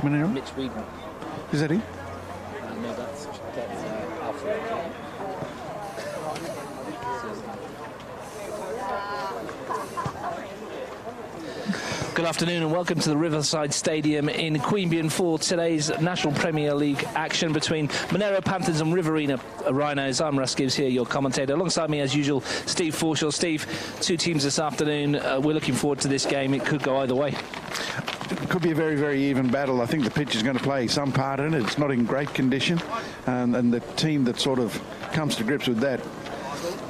Monaro? Mitch Weedman. Is that him? No, that's Alfred. Good afternoon and welcome to the Riverside Stadium in Queanbeyan for today's National Premier League action between Monaro Panthers and Riverina Rhinos. I'm Russ Gibbs here, your commentator. Alongside me, as usual, Steve Forshaw. Steve, two teams this afternoon. We're looking forward to this game. It could go either way. It could be a very, very even battle. I think the pitch is going to play some part in it. It's not in great condition, and the team that sort of comes to grips with that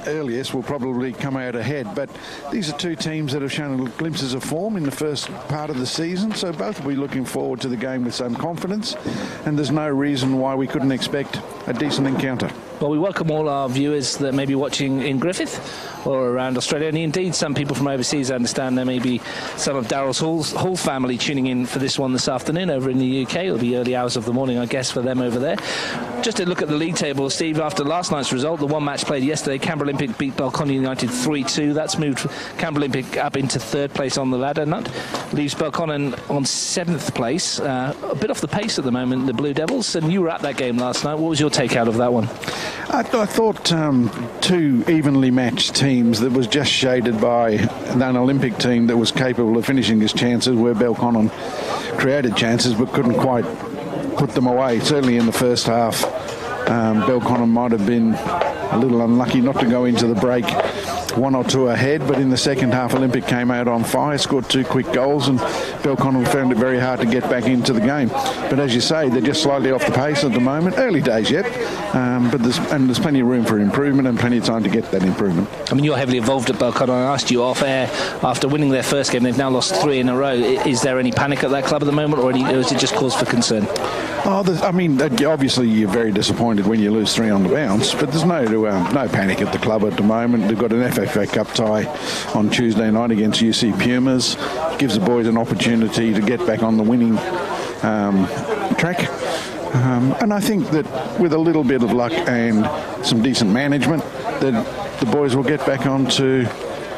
earliest will probably come out ahead. But these are two teams that have shown glimpses of form in the first part of the season, so both will be looking forward to the game with some confidence, and there's no reason why we couldn't expect a decent encounter. Well, we welcome all our viewers that may be watching in Griffith or around Australia, and indeed some people from overseas. I understand there may be some of Daryl's Hall family tuning in for this one this afternoon over in the UK. It'll be early hours of the morning, I guess, for them over there. Just to look at the league table, Steve, after last night's result, the one match played yesterday, Canberra Olympic beat Belconnen United 3-2. That's moved Canberra Olympic up into third place on the ladder, and that leaves Belconnen on seventh place. A bit off the pace at the moment, the Blue Devils, and you were at that game last night. What was your take out of that one? I thought two evenly matched teams that was just shaded by an Olympic team that was capable of finishing his chances, where Belconnen created chances but couldn't quite put them away. Certainly in the first half, Belconnen might have been a little unlucky not to go into the break one or two ahead, but in the second half Olympic came out on fire, scored two quick goals, and Belconnen found it very hard to get back into the game. But as you say, they're just slightly off the pace at the moment. Early days yet, but there's plenty of room for improvement and plenty of time to get that improvement. I mean, you're heavily involved at Belconnen. I asked you off air, after winning their first game, they've now lost three in a row. Is there any panic at that club at the moment, or is it just cause for concern? I mean, obviously you're very disappointed when you lose three on the bounce, but there's no panic at the club at the moment. They've got an FFA Cup tie on Tuesday night against UC Pumas. Gives the boys an opportunity to get back on the winning track. And I think that with a little bit of luck and some decent management, that the boys will get back onto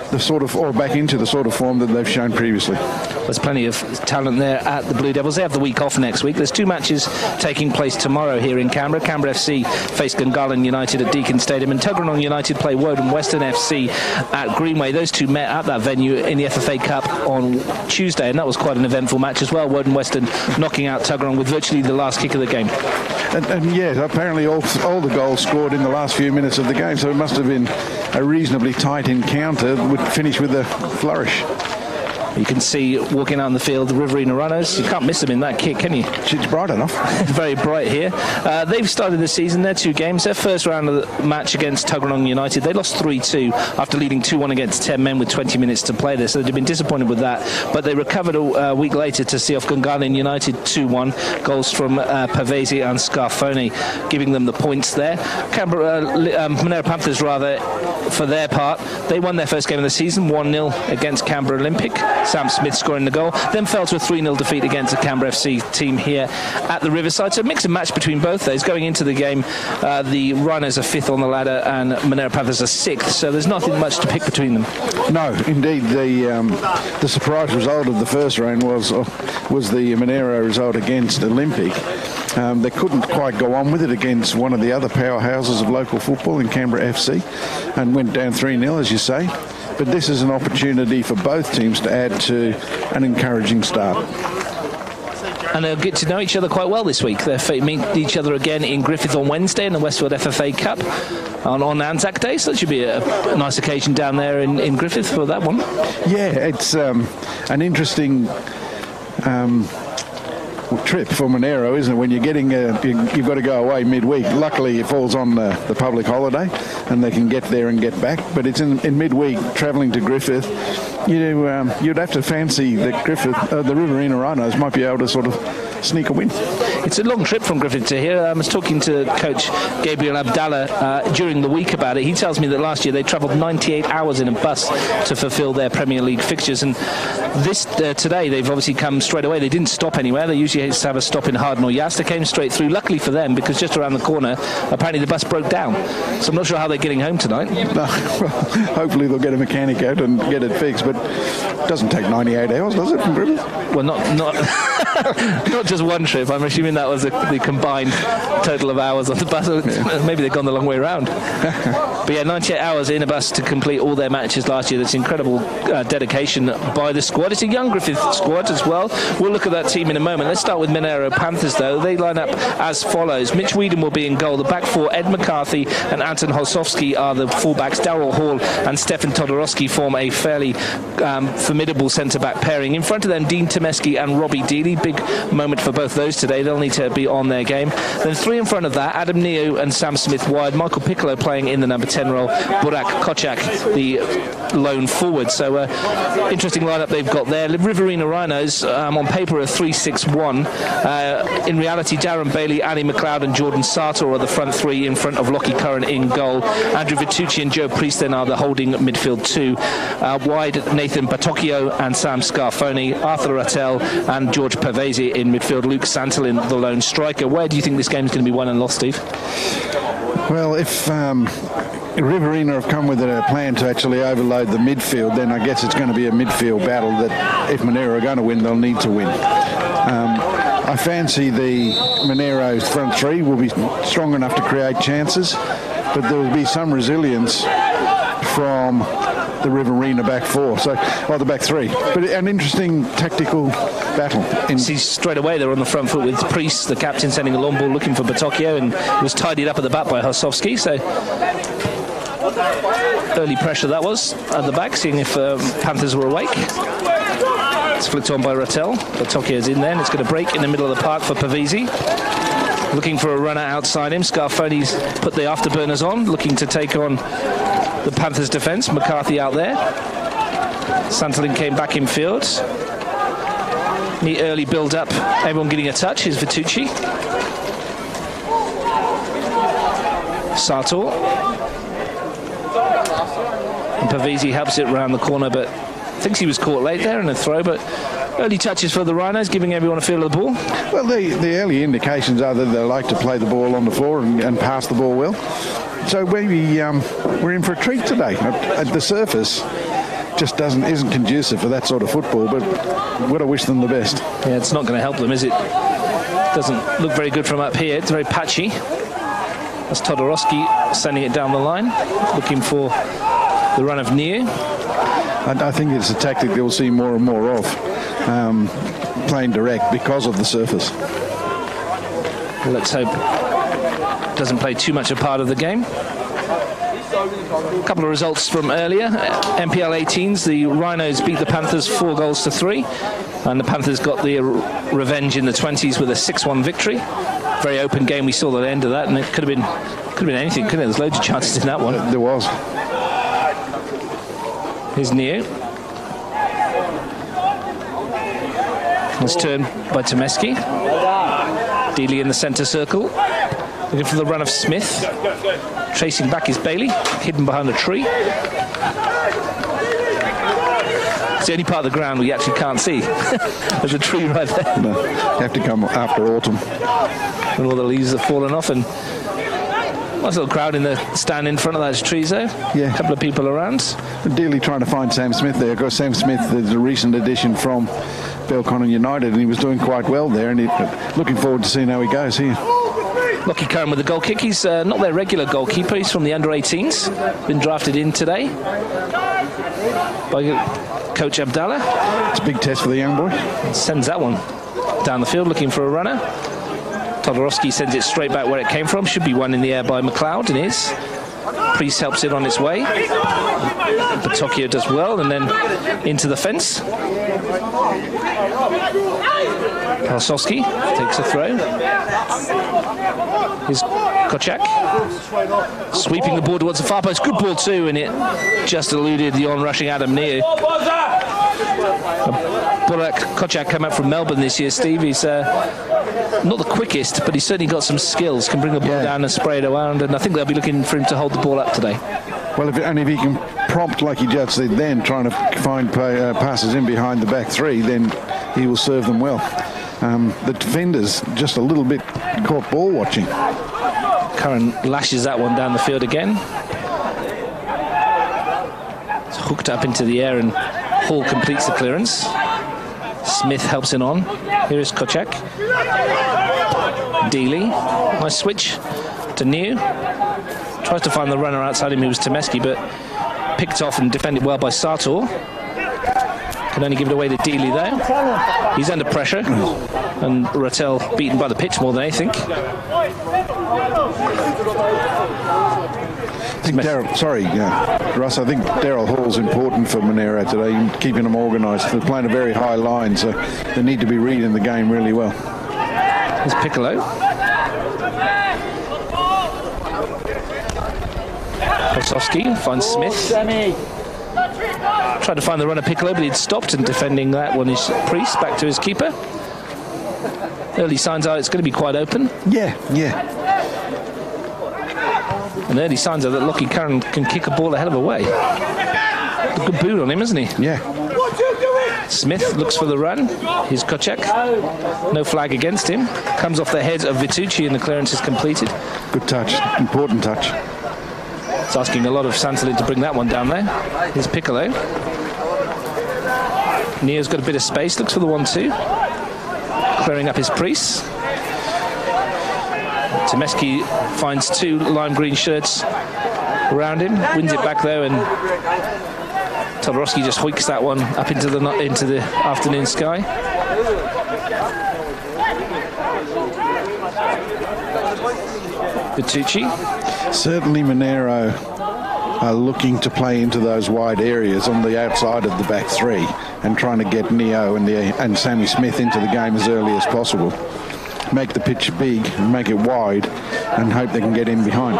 back into the sort of form that they've shown previously. There's plenty of talent there at the Blue Devils. They have the week off next week. There's two matches taking place tomorrow here in Canberra. Canberra FC face Gungahlin United at Deakin Stadium, and Tuggeranong United play Woden Western FC at Greenway. Those two met at that venue in the FFA Cup on Tuesday, and that was quite an eventful match as well. Woden Western knocking out Tuggeranong with virtually the last kick of the game. And yeah, apparently all the goals scored in the last few minutes of the game, so it must have been a reasonably tight encounter, would finish with a flourish. You can see walking out on the field the Riverina Rhinos. You can't miss them in that kick, can you? It's bright enough. Very bright here. They've started the season, their two games. Their first round of the match against Tuggeranong United, they lost 3-2 after leading 2-1 against 10 men with 20 minutes to play there. So they've been disappointed with that. But they recovered a week later to see off Gungahlin United 2-1. Goals from Pavesi and Scarfoni giving them the points there. Monaro Panthers, rather, for their part, they won their first game of the season, 1-0 against Canberra Olympic. Sam Smith scoring the goal, then fell to a 3-0 defeat against the Canberra FC team here at the Riverside. So mix and match between both those. Going into the game, the Rhinos are fifth on the ladder and Monaro Panthers are sixth, so there's nothing much to pick between them. No, indeed. The surprise result of the first round was the Monaro result against Olympic. They couldn't quite go on with it against one of the other powerhouses of local football in Canberra FC and went down 3-0, as you say. But this is an opportunity for both teams to add to an encouraging start. And they'll get to know each other quite well this week. They'll meet each other again in Griffith on Wednesday in the Westfield FFA Cup on Anzac Day. So that should be a nice occasion down there in Griffith for that one. Yeah, it's an interesting trip for Monaro, isn't it? When you're getting you've got to go away midweek. Luckily it falls on the public holiday and they can get there and get back, but it's in midweek travelling to Griffith. You'd have to fancy that the Riverina Rhinos might be able to sort of sneak a win. It's a long trip from Griffith to here. I was talking to Coach Gabriel Abdallah during the week about it. He tells me that last year they travelled 98 hours in a bus to fulfil their Premier League fixtures, and today they've obviously come straight away. They didn't stop anywhere. They usually used to have a stop in Harden or Yas. They came straight through, luckily for them, because just around the corner apparently the bus broke down, so I'm not sure how they're getting home tonight. Well, hopefully they'll get a mechanic out and get it fixed, but it doesn't take 98 hours, does it, from Griffith? Well, not Not just one trip. I'm assuming that was the combined total of hours on the bus. Yeah. Maybe they've gone the long way around. But yeah, 98 hours in a bus to complete all their matches last year. That's incredible dedication by the squad. It's a young Griffith squad as well. We'll look at that team in a moment. Let's start with Monaro Panthers, though. They line up as follows. Mitch Whedon will be in goal. The back four, Ed McCarthy and Anton Holsowski are the fullbacks. Darryl Hall and Stefan Todorowski form a fairly formidable centre-back pairing. In front of them, Dean Temeski and Robbie Dealey. Big moment for both those today. They'll need to be on their game. Then three in front of that, Adam Neo and Sam Smith wide. Michael Piccolo playing in the number 10 role. Burak Kocak, the lone forward. So interesting lineup they've got there. Riverina Rhinos on paper are 3-6-1. In reality, Darren Bailey, Annie McLeod and Jordan Sartor are the front three in front of Lockie Curran in goal. Andrew Vitucci and Joe Priest then are the holding midfield two. Wide, Nathan Batocchio and Sam Scarfoni, Arthur Rattel and George Pavese in midfield. Luke Santolin, the lone striker. Where do you think this game is going to be won and lost, Steve? Well, if Riverina have come with a plan to actually overload the midfield, then I guess it's going to be a midfield battle that if Monaro are going to win, they'll need to win. I fancy the Monaro front three will be strong enough to create chances, but there will be some resilience from the Riverina back four, the back three. But an interesting tactical battle. See, straight away they're on the front foot with Priest, the captain, sending a long ball looking for Batocchio, and it was tidied up at the back by Hosowski. So early pressure that was at the back, seeing if Panthers were awake. It's flicked on by Rattel. Batocchio's in there, and it's going to break in the middle of the park for Pavese. Looking for a runner outside him. Scarfoni's put the afterburners on, looking to take on the Panthers' defence. McCarthy out there. Santolin came back in field. Neat early build-up. Everyone getting a touch. Here's Vitucci. Sartor. And Pavese helps it round the corner, but thinks he was caught late there in a throw, but early touches for the Rhinos, giving everyone a feel of the ball. Well, the early indications are that they like to play the ball on the floor and pass the ball well. So maybe we're in for a treat today. At the surface, just isn't conducive for that sort of football, but would I wish them the best. Yeah, it's not going to help them, is it? Doesn't look very good from up here. It's very patchy. That's Todorowski sending it down the line, looking for the run of Neo. I think it's a tactic that we'll see more and more of, playing direct because of the surface. Well, let's hope it doesn't play too much a part of the game. A couple of results from earlier. NPL 18s, the Rhinos beat the Panthers 4-3, and the Panthers got the revenge in the 20s with a 6-1 victory. Very open game. We saw the end of that, and it could have been anything, couldn't it? There's loads of chances in that one. There was. Here's Neo. It's turned by Temeski. Dealey in the centre circle. Looking for the run of Smith. Tracing back is Bailey, hidden behind a tree. It's the only part of the ground we actually can't see. There's a tree right there. No, you have to come after autumn. And all the leaves have fallen off, and nice little crowd in the stand in front of those trees there. Yeah. A couple of people around. Dealey trying to find Sam Smith there. Of course, Sam Smith is a recent addition from Belconnen United, and he was doing quite well there, and looking forward to seeing how he goes here. Lockie Curran with the goal kick. He's not their regular goalkeeper. He's from the under-18s. Been drafted in today by Coach Abdallah. It's a big test for the young boy. Sends that one down the field, looking for a runner. Todorowski sends it straight back where it came from. Should be one in the air by McLeod, and is. Priest helps it on its way. Batocchio does well, and then into the fence. Kalsowski takes a throw. Here's Kocak sweeping the ball towards the far post. Good ball too, and it just eluded the on-rushing Adam Neo. Burak Kocak came up from Melbourne this year, Steve. He's not the quickest, but he's certainly got some skills. Can bring the ball down and spray it around, and I think they'll be looking for him to hold the ball up today. Well, if he can prompt, like he just did then, trying to find passes in behind the back three, then he will serve them well. The defenders just a little bit caught ball watching. Curran lashes that one down the field again. It's hooked up into the air, and Hall completes the clearance. Smith helps it on. Here is Kocek. Dealey. Nice switch to New. Tries to find the runner outside him, who was Temeski, but picked off and defended well by Sartor. Can only give it away to Dealey though. He's under pressure, and Rattel beaten by the pitch more than anything. I think Russ, I think Daryl Hall's important for Monaro today, keeping them organised. They're playing a very high line, so they need to be reading the game really well. Here's Piccolo. Kosowski finds Smith. Tried to find the runner Piccolo, but he'd stopped, and defending that one is Priest. Back to his keeper. Early signs are it's going to be quite open. Yeah. And early signs are that Lockie Curran can kick a ball a hell of a way. A good boot on him, isn't he? Yeah. Smith looks for the run. Here's Kocek. No flag against him. Comes off the head of Vitucci, and the clearance is completed. Good touch. Important touch. It's asking a lot of Santolin to bring that one down there. Here's Piccolo. Neo's got a bit of space. Looks for the 1-2. Clearing up his priests. Temeski finds two lime green shirts around him. Wins it back though, and Todorowski just hoiks that one up into the afternoon sky. Vitucci. Certainly Monaro are looking to play into those wide areas on the outside of the back three and trying to get Neo and Sammy Smith into the game as early as possible. Make the pitch big and make it wide and hope they can get in behind.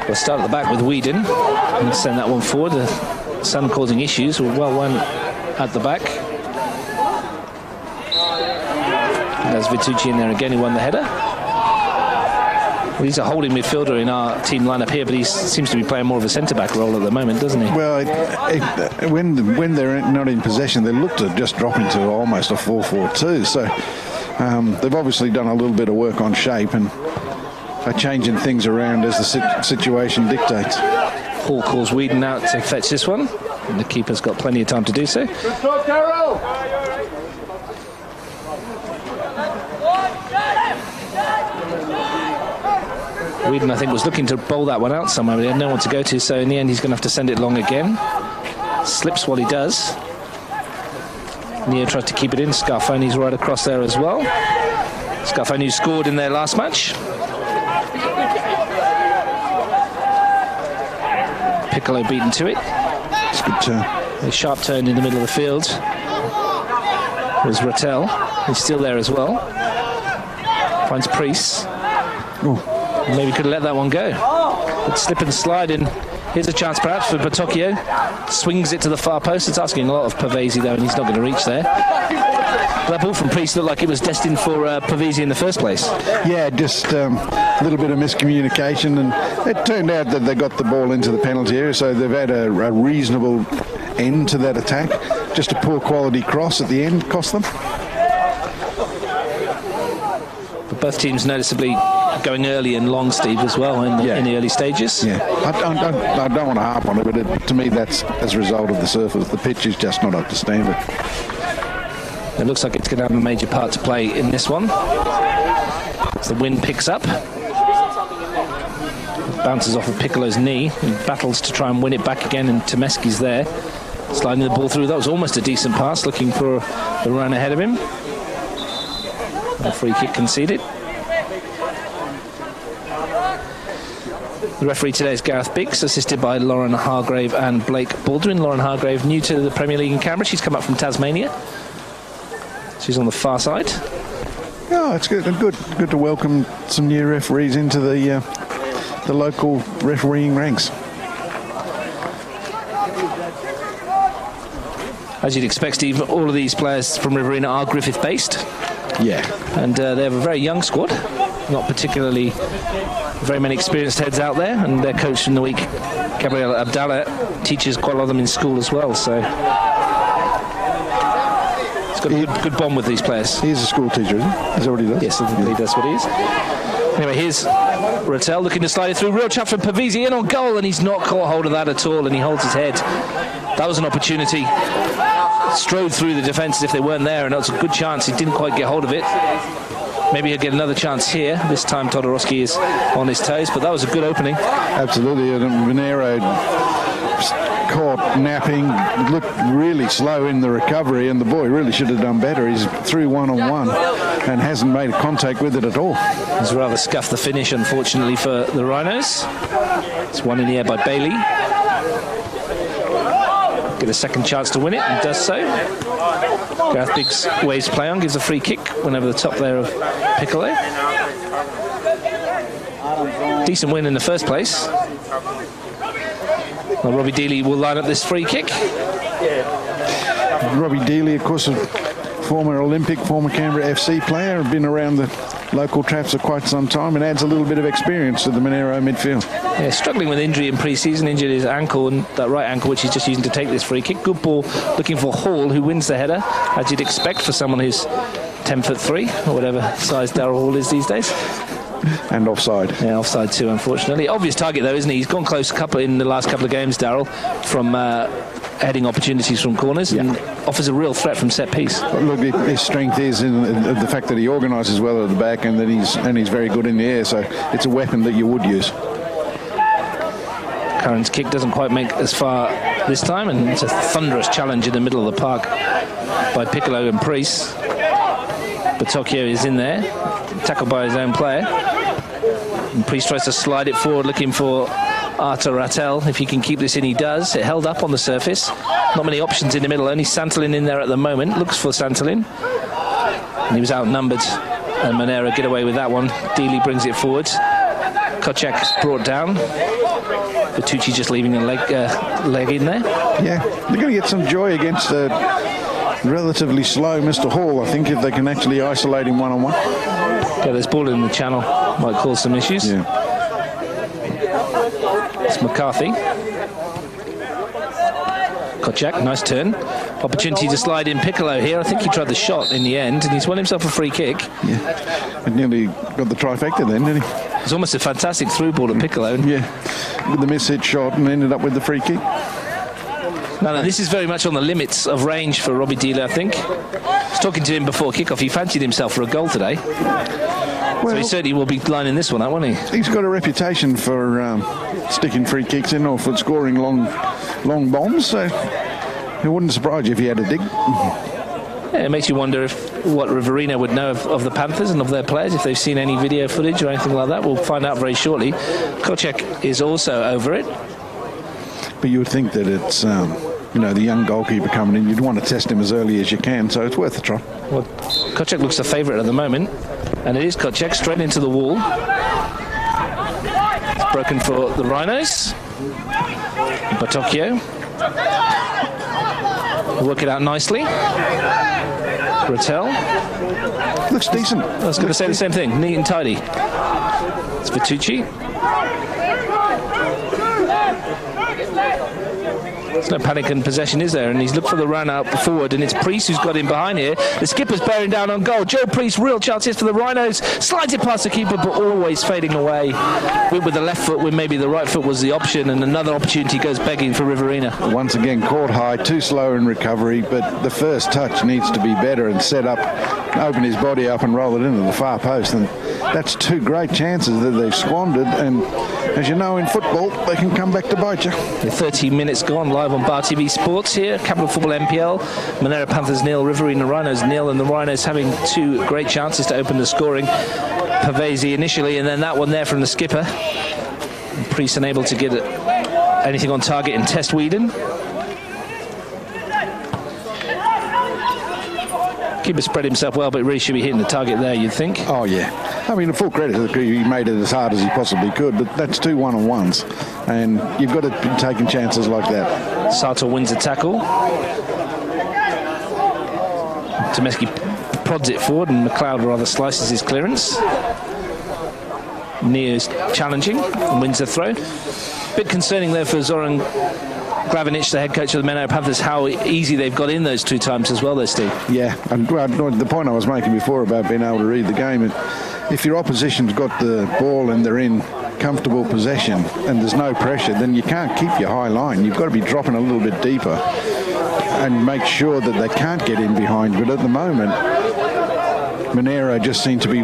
We'll start at the back with Whedon and send that one forward. The sun causing issues. Well won at the back. There's Vitucci in there again, who won the header. Well, he's a holding midfielder in our team lineup here, but he seems to be playing more of a centre-back role at the moment, doesn't he? Well, when they're not in possession, they look to just drop into almost a 4-4-2. So they've obviously done a little bit of work on shape and are changing things around as the situation dictates. Hall calls Whedon out to fetch this one, and the keeper's got plenty of time to do so. Whedon, I think, was looking to bowl that one out somewhere, but he had no one to go to, so in the end he's going to have to send it long again. Slips while he does. Neo tries to keep it in. Scarfoni's right across there as well. Scarfoni scored in their last match. Piccolo beaten to it. It's a good turn. A sharp turn in the middle of the field. There's Rattel. He's still there as well. Finds Priest. Oh. Maybe could have let that one go. But slip and slide in. Here's a chance perhaps for Batocchio. Swings it to the far post. It's asking a lot of Pavesi though, and he's not going to reach there. That ball from Priest looked like it was destined for Pavesi in the first place. Yeah, just a little bit of miscommunication, and it turned out that they got the ball into the penalty area, so they've had a reasonable end to that attack. Just a poor quality cross at the end cost them. But both teams noticeably going early and long, Steve, as well in the early stages. Yeah, I don't want to harp on it, but to me that's as a result of the surface. The pitch is just not up to standard. It looks like it's going to have a major part to play in this one. As the wind picks up. It bounces off of Piccolo's knee. He battles to try and win it back again, and Temeski's there. Sliding the ball through. That was almost a decent pass, looking for the run ahead of him. A free kick conceded. The referee today is Gareth Biggs, assisted by Lauren Hargrave and Blake Baldwin. Lauren Hargrave, new to the Premier League in Canberra. She's come up from Tasmania. She's on the far side. Oh, it's good to welcome some new referees into the local refereeing ranks. As you'd expect, Steve, all of these players from Riverina are Griffith-based. Yeah. And they have a very young squad, not particularly very many experienced heads out there, and their coach in the week, Gabriel Abdallah, teaches quite a lot of them in school as well, so he's got a good bond with these players. He's a school teacher, isn't he? Is that what he does? Yes, I believe that's what he is. Anyway, here's Rattel looking to slide it through. Real chap from Pavesi in on goal, and he's not caught hold of that at all, and he holds his head. That was an opportunity strode through the defences if they weren't there, and it was a good chance. He didn't quite get hold of it. Maybe he'll get another chance here. This time Todorowski is on his toes, but that was a good opening. Absolutely. And Monaro caught napping, looked really slow in the recovery, and the boy really should have done better. He's through one-on-one and hasn't made contact with it at all. He's rather scuffed the finish, unfortunately, for the Rhinos. It's one in the air by Bailey. Get a second chance to win it, and does so. Gareth Biggs waves play on, gives a free kick, went over the top there of Piccolo. Decent win in the first place. Well, Robbie Dealey will line up this free kick. Robbie Dealey, of course, a former Olympic, former Canberra FC player, been around the local traps for quite some time and adds a little bit of experience to the Monaro midfield. Yeah, struggling with injury in pre-season, injured his ankle, and that right ankle which he's just using to take this free kick. Good ball looking for Hall, who wins the header, as you'd expect for someone who's 10'3" or whatever size Darryl Hall is these days. And offside. Yeah, offside too, unfortunately. Obvious target though, isn't he? He's gone close in the last couple of games, Darryl, from heading opportunities from corners, and offers a real threat from set piece. Look, his strength is in the fact that he organises well at the back, and that he's very good in the air. So it's a weapon that you would use. Curran's kick doesn't quite make as far this time, and it's a thunderous challenge in the middle of the park by Piccolo and Priest. But Tokyo is in there, tackled by his own player. And Priest tries to slide it forward, looking for Arthur Rattel. If he can keep this in, he does. It held up on the surface. Not many options in the middle. Only Santolin in there at the moment. Looks for Santolin. And he was outnumbered. And Monaro get away with that one. Dealey brings it forward. Kocak's brought down. Bertucci just leaving a leg in there. Yeah, they're going to get some joy against relatively slow Mr. Hall, I think, if they can actually isolate him one-on-one. Yeah, there's ball in the channel. Might cause some issues. Yeah. It's McCarthy. Kocak, nice turn. Opportunity to slide in Piccolo here. I think he tried the shot in the end, and he's won himself a free kick. Yeah, and nearly got the trifecta then, didn't he? It's almost a fantastic through ball to Piccolo. Yeah, with the miss-hit shot and ended up with the free kick. No, this is very much on the limits of range for Robbie Dealey, I think. I was talking to him before kickoff. He fancied himself for a goal today. Well, so he certainly will be lining this one out, won't he? He's got a reputation for sticking free kicks in or for scoring long bombs, so it wouldn't surprise you if he had a dig. Yeah, it makes you wonder what Riverina would know of the Panthers and of their players, if they've seen any video footage or anything like that. We'll find out very shortly. Kocak is also over it. But you would think that it's, the young goalkeeper coming in, you'd want to test him as early as you can, so it's worth a try. Well, Kocak looks the favourite at the moment, and it is Kocak straight into the wall. It's broken for the Rhinos. Batokyo. Work it out nicely. Rattel. Looks decent. I was going to say the same thing. Neat and tidy. It's Bertucci. There's no panic in possession, is there? And he's looked for the run out forward, and it's Priest who's got him behind here. The skipper's bearing down on goal. Joe Priest, real chances for the Rhinos. Slides it past the keeper, but always fading away with the left foot when maybe the right foot was the option, and another opportunity goes begging for Riverina. Once again, caught high, too slow in recovery, but the first touch needs to be better and set up, open his body up and roll it into the far post. And that's two great chances that they've squandered, and as you know, in football, they can come back to bite you. 13 minutes gone, live on Bar TV Sports here. Capital Football NPL. Monaro Panthers 0, Riverina Rhinos 0, and the Rhinos having two great chances to open the scoring. Pavesi initially, and then that one there from the skipper. Priest unable to get anything on target in Test Whedon. Keeper spread himself well, but really should be hitting the target there, you'd think. Oh, yeah. I mean, full credit to the crew. He made it as hard as he possibly could, but that's two one-on-ones, and you've got to be taking chances like that. Sato wins the tackle. Tomeski prods it forward, and McLeod rather slices his clearance. Neo's challenging and wins the throw. Bit concerning there for Zoran Glavinic, the head coach of the Monaro Panthers, how easy they've got in those two times as well there, Steve. Yeah, and the point I was making before about being able to read the game, if your opposition's got the ball and they're in comfortable possession and there's no pressure, then you can't keep your high line. You've got to be dropping a little bit deeper. and make sure that they can't get in behind. But at the moment, Monaro just seemed to be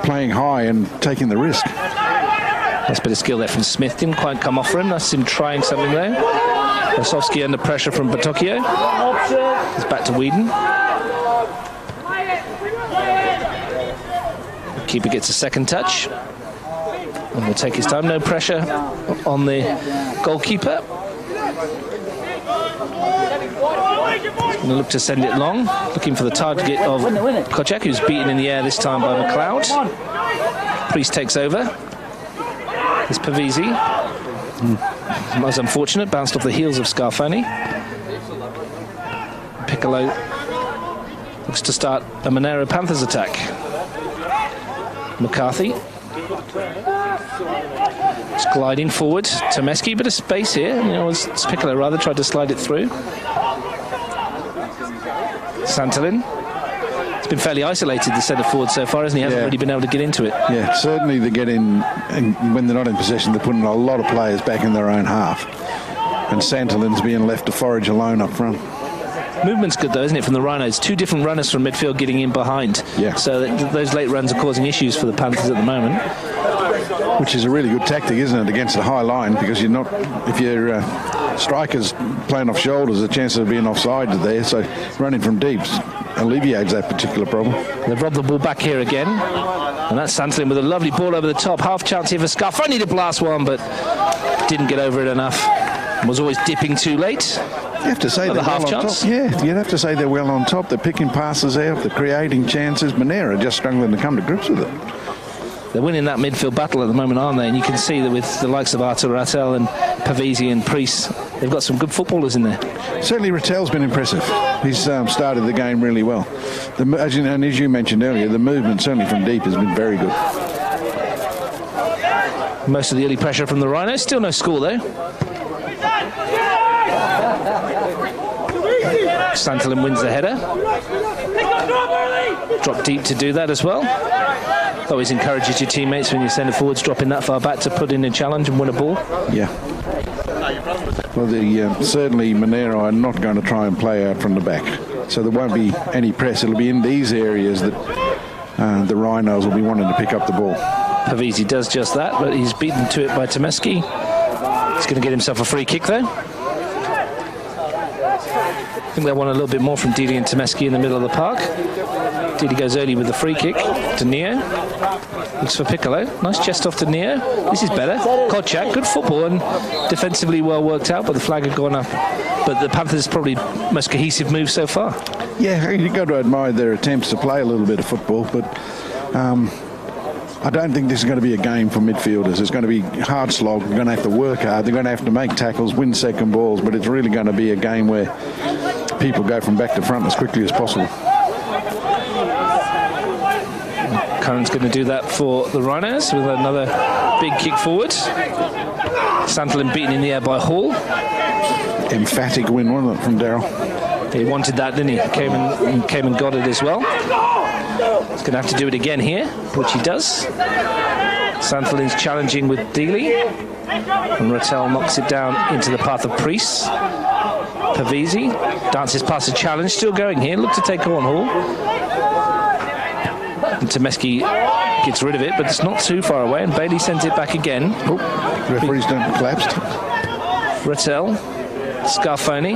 playing high and taking the risk. Nice bit of skill there from Smith. Didn't quite come off for him. That's him trying something there. Osofsky under pressure from Batocchio. He's back to Whedon. The keeper gets a second touch. And will take his time. No pressure on the goalkeeper. He's going to look to send it long. Looking for the target of Kocak, who's beaten in the air this time by McLeod. Priest takes over. It's Pavesi. Most unfortunate, bounced off the heels of Scarfoni. Piccolo looks to start a Monaro Panthers attack. McCarthy. It's gliding forward. Tomeski, bit of space here. You know, as Piccolo rather tried to slide it through. Santolin. It's been fairly isolated, the centre forward so far, hasn't he? Hasn't really been able to get into it. Yeah, certainly they get in, and when they're not in possession, they're putting a lot of players back in their own half. And Santolin's being left to forage alone up front. Movement's good though, isn't it, from the Rhinos? Two different runners from midfield getting in behind. Yeah. So those late runs are causing issues for the Panthers at the moment. Which is a really good tactic, isn't it, against a high line, because you're not, if your strikers playing off shoulders, the chance of being offside there, so running from deep alleviates that particular problem. They've robbed the ball back here again, and that's Santolin with a lovely ball over the top. Half chance here for Scarf. Only to blast one, but didn't get over it enough. Was always dipping too late. You have to say they're well on top. Yeah, you'd have to say they're well on top. They're picking passes out, they're creating chances. Monaro just struggling to come to grips with it. They're winning that midfield battle at the moment, aren't they? And you can see that with the likes of Artur Rattel and Pavesi and Priest, they've got some good footballers in there. Certainly Rattel's been impressive. He's started the game really well. As you mentioned earlier, the movement certainly from deep has been very good. Most of the early pressure from the Rhinos. Still no score though. Santolin wins the header. Drop deep to do that as well. Always encourages your teammates when your centre forwards dropping that far back to put in a challenge and win a ball. Yeah. Well, certainly Monaro are not going to try and play out from the back, so there won't be any press. It'll be in these areas that the Rhinos will be wanting to pick up the ball. Pavesi does just that, but he's beaten to it by Tomeski. He's going to get himself a free kick though. I think they want a little bit more from Didi and Tomeski in the middle of the park. Didi goes early with the free kick to Neo. Looks for Piccolo. Nice chest off to Neo. This is better. Kocak, good football and defensively well worked out, but the flag had gone up. But the Panthers' probably most cohesive move so far. Yeah, you've got to admire their attempts to play a little bit of football, but I don't think this is going to be a game for midfielders. It's going to be hard slog. They're going to have to work hard. They're going to have to make tackles, win second balls, but it's really going to be a game where people go from back to front as quickly as possible. Curran's going to do that for the Rhinos with another big kick forward. Santolin beaten in the air by Hall. Emphatic win, wasn't it, from Daryl? He wanted that, didn't he? Came and got it as well. He's going to have to do it again here, which he does. Santolin's challenging with Dealey. And Rattel knocks it down into the path of Priest. Pavesi dances past a challenge, still going here. Look to take on Hall. And Tomeski gets rid of it, but it's not too far away, and Bailey sends it back again. Oh, referee's done collapsed. Rattel, Scarfoni,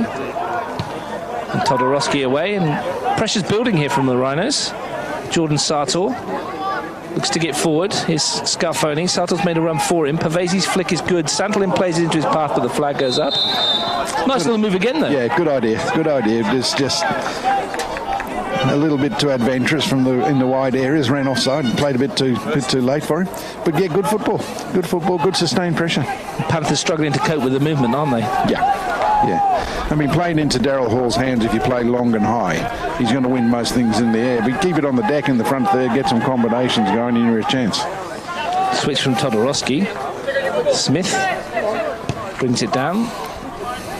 and Todorowski away, and pressure's building here from the Rhinos. Jordan Sartor looks to get forward. Here's Scarfoni. Sartor's made a run for him. Pavesi's flick is good. Santolin plays it into his path, but the flag goes up. Nice little move again, though. Yeah, good idea. Good idea. It's just a little bit too adventurous from in the wide areas, ran offside and played a bit too late for him. But yeah, good football, good sustained pressure. Panthers struggling to cope with the movement, aren't they? Yeah. I mean, playing into Daryl Hall's hands, if you play long and high, he's going to win most things in the air. But keep it on the deck in the front there, get some combinations going, and you're a chance. Switch from Todorowski. Smith brings it down.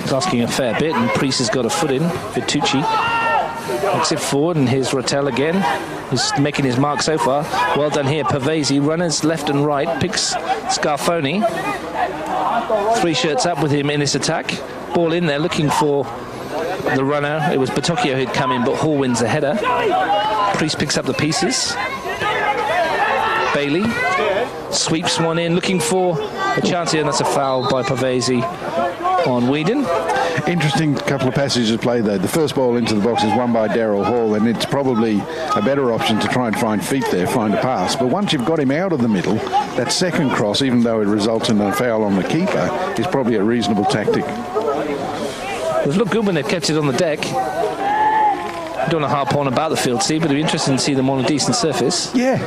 He's asking a fair bit, and Priest has got a foot in. Vitucci knocks it forward, and here's Rattel again. He's making his mark so far. Well done here, Pavesi. Runners left and right. Picks Scarfoni. 3 shirts up with him in this attack. Ball in there, looking for the runner. It was Batocchio who'd come in, but Hall wins the header. Priest picks up the pieces. Bailey sweeps one in, looking for a chance here, and that's a foul by Pavesi on Whedon. Interesting couple of passages of play though. The first ball into the box is won by Daryl Hall, and it's probably a better option to try and find feet there, find a pass. But once you've got him out of the middle, that second cross, even though it results in a foul on the keeper, is probably a reasonable tactic. They've looked good when they've kept it on the deck. I don't want to harp on about the field, Steve, but it'd be interesting to see them on a decent surface. Yeah.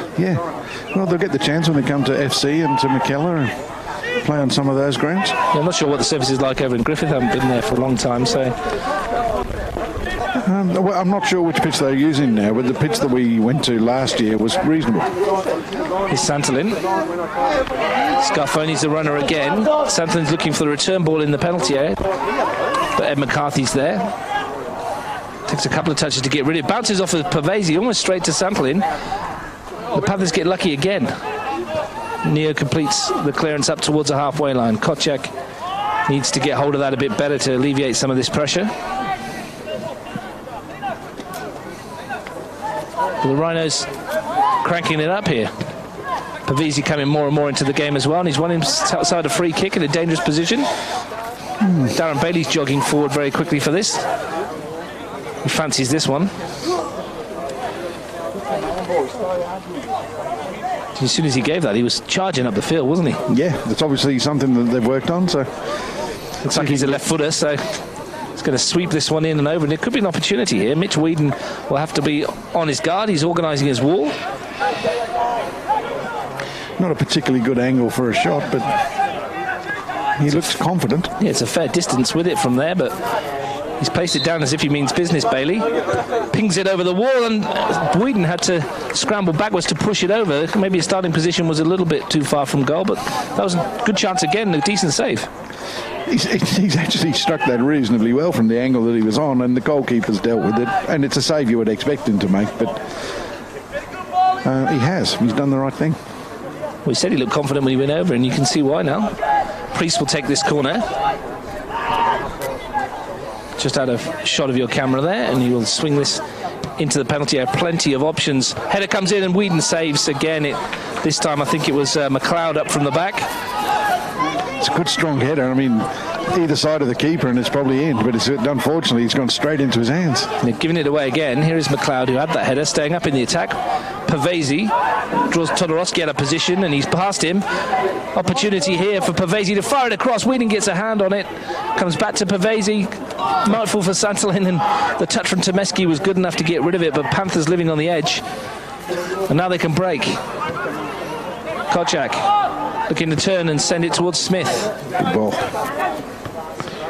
Well, they'll get the chance when they come to FC and to McKellar and play on some of those grounds. Yeah, I'm not sure what the surface is like over in Griffith. I haven't been there for a long time, so... Well, I'm not sure which pitch they're using now, but the pitch that we went to last year was reasonable. Here's Santolin. Scarfoni's the runner again. Santolin's looking for the return ball in the penalty area, but Ed McCarthy's there. Takes a couple of touches to get rid of it. Bounces off of Pavesi, almost straight to Santolin. The Panthers get lucky again. Neo completes the clearance up towards the halfway line. Kocak needs to get hold of that a bit better to alleviate some of this pressure. The Rhinos cranking it up here. Pavesi coming more and more into the game as well, and he's won inside a free kick in a dangerous position. Darren Bailey's jogging forward very quickly for this. He fancies this one. As soon as he gave that, he was charging up the field, wasn't he? Yeah, that's obviously something that they've worked on. So looks like he's a left footer, so he's going to sweep this one in and over, and it could be an opportunity here. Mitch Whedon will have to be on his guard. He's organising his wall. Not a particularly good angle for a shot, but he looks confident. Yeah, it's a fair distance with it from there, but he's placed it down as if he means business, Bailey. Pings it over the wall, and Whedon had to scramble backwards to push it over. Maybe his starting position was a little bit too far from goal, but that was a good chance again, a decent save. He's actually struck that reasonably well from the angle that he was on, and the goalkeeper's dealt with it, and it's a save you would expect him to make, but he's done the right thing. Well, he said he looked confident when he went over, and you can see why now. Priest will take this corner. Just out of shot of your camera there, and he will swing this into the penalty area. Plenty of options. Header comes in, and Whedon saves again. This time I think it was McLeod up from the back. It's a good strong header. I mean, either side of the keeper, and it's probably in, but unfortunately it's gone straight into his hands. They're giving it away again. Here is McLeod, who had that header, staying up in the attack. Pavesi draws Todorowski out of position, and he's past him. Opportunity here for Pavesi to fire it across. Whedon gets a hand on it, comes back to Pavesi. Mindful for Santolin, and the touch from Tomeski was good enough to get rid of it, but Panthers living on the edge, and now they can break. Kocak looking to turn and send it towards Smith. Good ball.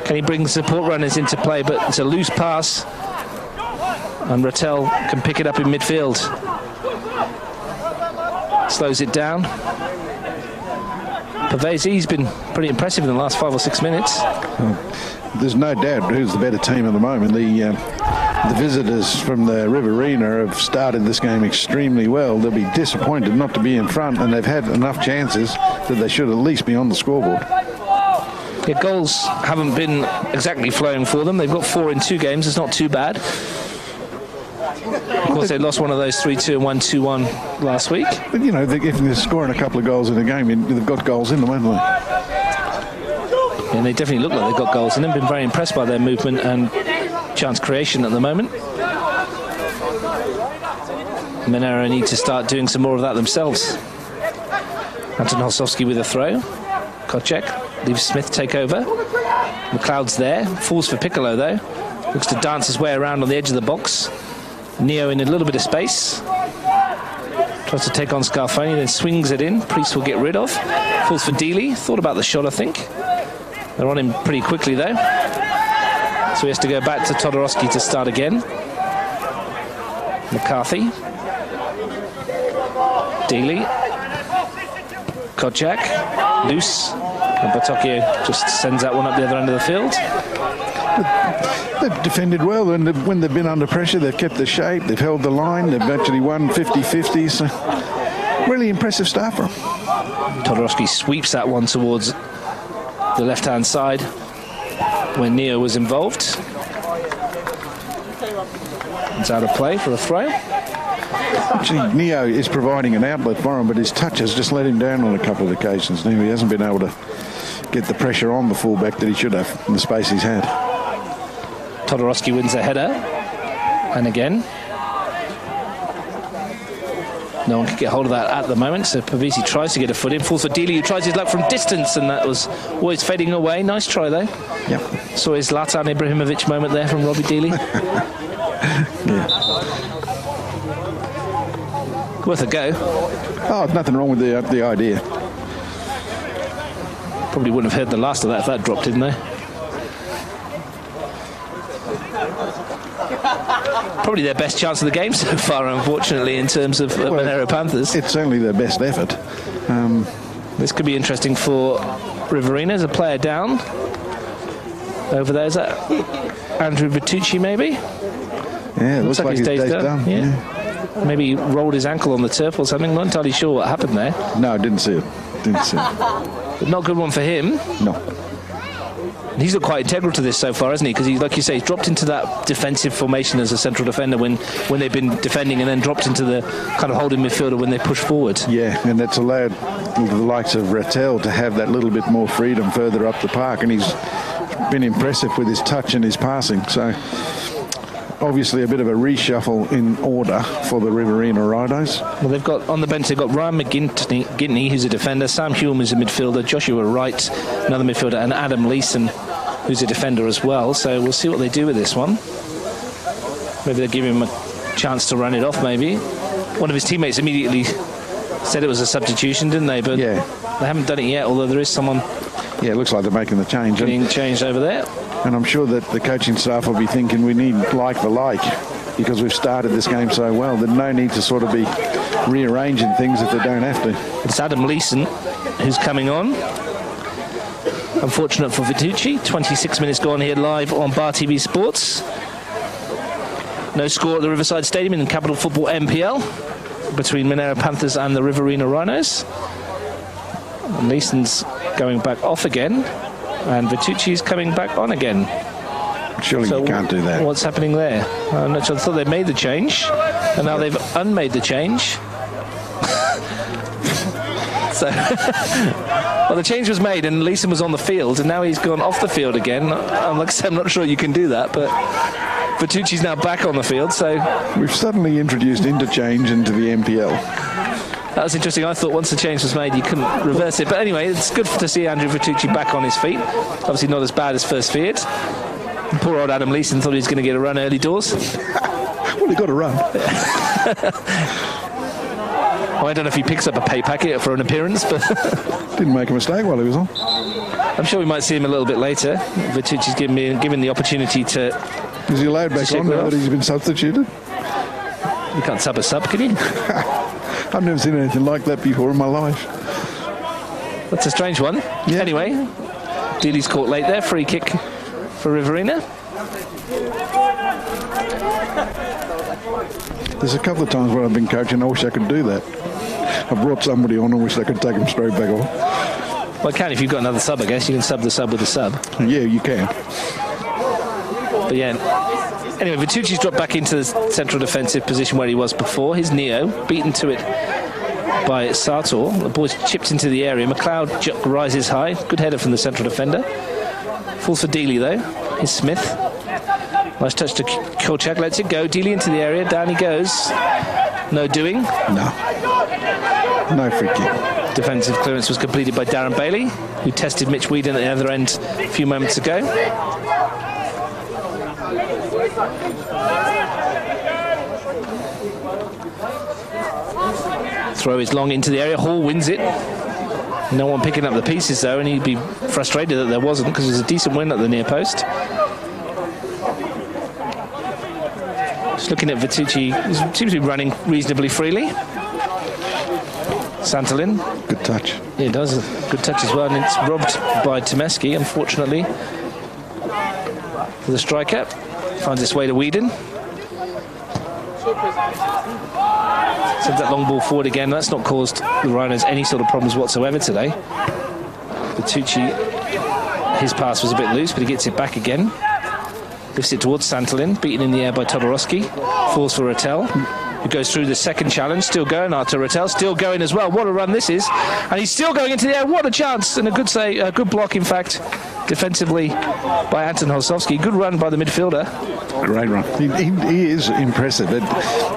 Can he bring the support runners into play? But it's a loose pass, and Rattel can pick it up in midfield. Slows it down. Pavesi's been pretty impressive in the last 5 or 6 minutes. There's no doubt who's the better team at the moment. The visitors from the Riverina have started this game extremely well. They'll be disappointed not to be in front, and they've had enough chances that they should at least be on the scoreboard. Yeah, goals haven't been exactly flowing for them. They've got 4 in 2 games. It's not too bad. Of course, they lost one of those 3-2 and 1-2-1 last week. But, you know, if they're scoring a couple of goals in a game, they've got goals in them, haven't they? And they definitely look like they've got goals in them. Been very impressed by their movement and chance creation at the moment. Monaro need to start doing some more of that themselves. Anton Holsowski with a throw. Kocak leaves Smith take over. McLeod's there. Falls for Piccolo, though. Looks to dance his way around on the edge of the box. Neo in a little bit of space. Tries to take on Scarfoni, then swings it in. Priest will get rid of. Falls for Dealey. Thought about the shot, I think. They're on him pretty quickly, though. So he has to go back to Todorowski to start again. McCarthy. Dealey. Kocak. Loose. And Batocchio just sends that one up the other end of the field. They've defended well, and when they've been under pressure, they've kept the shape, they've held the line, they've actually won 50-50. So really impressive stuff for them. Todorowski sweeps that one towards the left-hand side when Neo was involved. It's out of play for a throw. Actually, Neo is providing an outlet for him, but his touch has just let him down on a couple of occasions. Now he hasn't been able to get the pressure on the fullback that he should have in the space he's had. Todorowski wins a header. And again, no one can get hold of that at the moment, so Pavisi tries to get a foot in. Falls for Dealey, who tries his luck from distance, and that was always fading away. Nice try, though. Yep. Saw his Zlatan Ibrahimovic moment there from Robbie Dealey. Yeah. Worth a go. Oh, nothing wrong with the idea. Probably wouldn't have heard the last of that if that dropped, didn't they? Probably their best chance of the game so far, unfortunately, in terms of Monaro Panthers. It's certainly their best effort. This could be interesting for Riverina. There's a player down. Over there, is that Andrew Vitucci, maybe? Yeah, it looks like his day's done. Yeah. Maybe he rolled his ankle on the turf or something. Not entirely sure what happened there. No, I didn't see it. But not a good one for him. No. And he's looked quite integral to this so far, hasn't he? Because he, like you say, he's dropped into that defensive formation as a central defender when they've been defending, and then dropped into the kind of holding midfielder when they push forward. Yeah, and that's allowed the likes of Rattel to have that little bit more freedom further up the park, and he's been impressive with his touch and his passing. So obviously a bit of a reshuffle in order for the Riverina Rhinos. Well, they've got on the bench, they've got Ryan McGinty, who's a defender, Sam Hume, who's a midfielder, Joshua Wright, another midfielder, and Adam Leeson, who's a defender as well. So we'll see what they do with this one. Maybe they'll give him a chance to run it off, maybe. One of his teammates immediately said it was a substitution, didn't they? But yeah, they haven't done it yet, although there is someone... Yeah, it looks like they're making the change. Getting changed over there. And I'm sure that the coaching staff will be thinking we need like for like, because we've started this game so well. There's no need to sort of be rearranging things if they don't have to. It's Adam Leeson who's coming on. Unfortunate for Vitucci. 26 minutes gone here live on Bar TV Sports. No score at the Riverside Stadium in Capital Football NPL between Monaro Panthers and the Riverina Rhinos. And Leeson's going back off again, and Vitucci's coming back on again. Surely you can't do that. What's happening there? I'm not sure. I thought they made the change, and now they've unmade the change. So, well, the change was made, and Leeson was on the field, and now he's gone off the field again. I'm not sure you can do that, but Vitucci's now back on the field. So we've suddenly introduced interchange into the NPL. That was interesting. I thought once the change was made, you couldn't reverse it. But anyway, it's good to see Andrew Vitucci back on his feet. Obviously not as bad as first feared. Poor old Adam Leeson thought he was going to get a run early doors. Well, he got a run. I don't know if he picks up a pay packet for an appearance, but... Didn't make a mistake while he was on. I'm sure we might see him a little bit later. Vitucci's given the opportunity to... Is he allowed back on now that he's been substituted? You can't sub a sub, can you? I've never seen anything like that before in my life. That's a strange one. Yeah. Anyway, Dealey's caught late there. Free kick for Riverina. There's a couple of times when I've been coaching, I wish I could do that. I brought somebody on, I wish I could take them straight back off. Well, I can if you've got another sub, I guess. You can sub the sub with a sub. Yeah, you can. But yeah... Anyway, Vitucci's dropped back into the central defensive position where he was before. His Neo, beaten to it by Sartor. The ball's chipped into the area. McLeod rises high. Good header from the central defender. Falls for Dealey, though. Here's Smith. Nice touch to Kolchak. Lets it go. Dealey into the area. Down he goes. No doing. No free kick. Defensive clearance was completed by Darren Bailey, who tested Mitch Whedon at the other end a few moments ago. Throw is long into the area. Hall wins it. No one picking up the pieces though, and he'd be frustrated that there wasn't, because it was a decent win at the near post. Just looking at Vitucci, he seems to be running reasonably freely. Santolin. Good touch. Yeah, it does. Good touch as well, and it's robbed by Tomeski, unfortunately, for the striker. Finds its way to Whedon. Sends that long ball forward again. That's not caused the Rhinos any sort of problems whatsoever today. Vitucci, his pass was a bit loose, but he gets it back again. Lifts it towards Santolin, beaten in the air by Todorowski. Falls for Rattel, who goes through the second challenge. Still going, Artur Rattel, still going as well. What a run this is. And he's still going into the air. What a chance. And a good block, in fact, defensively by Anton Hosowski. Good run by the midfielder. Great run. He is impressive.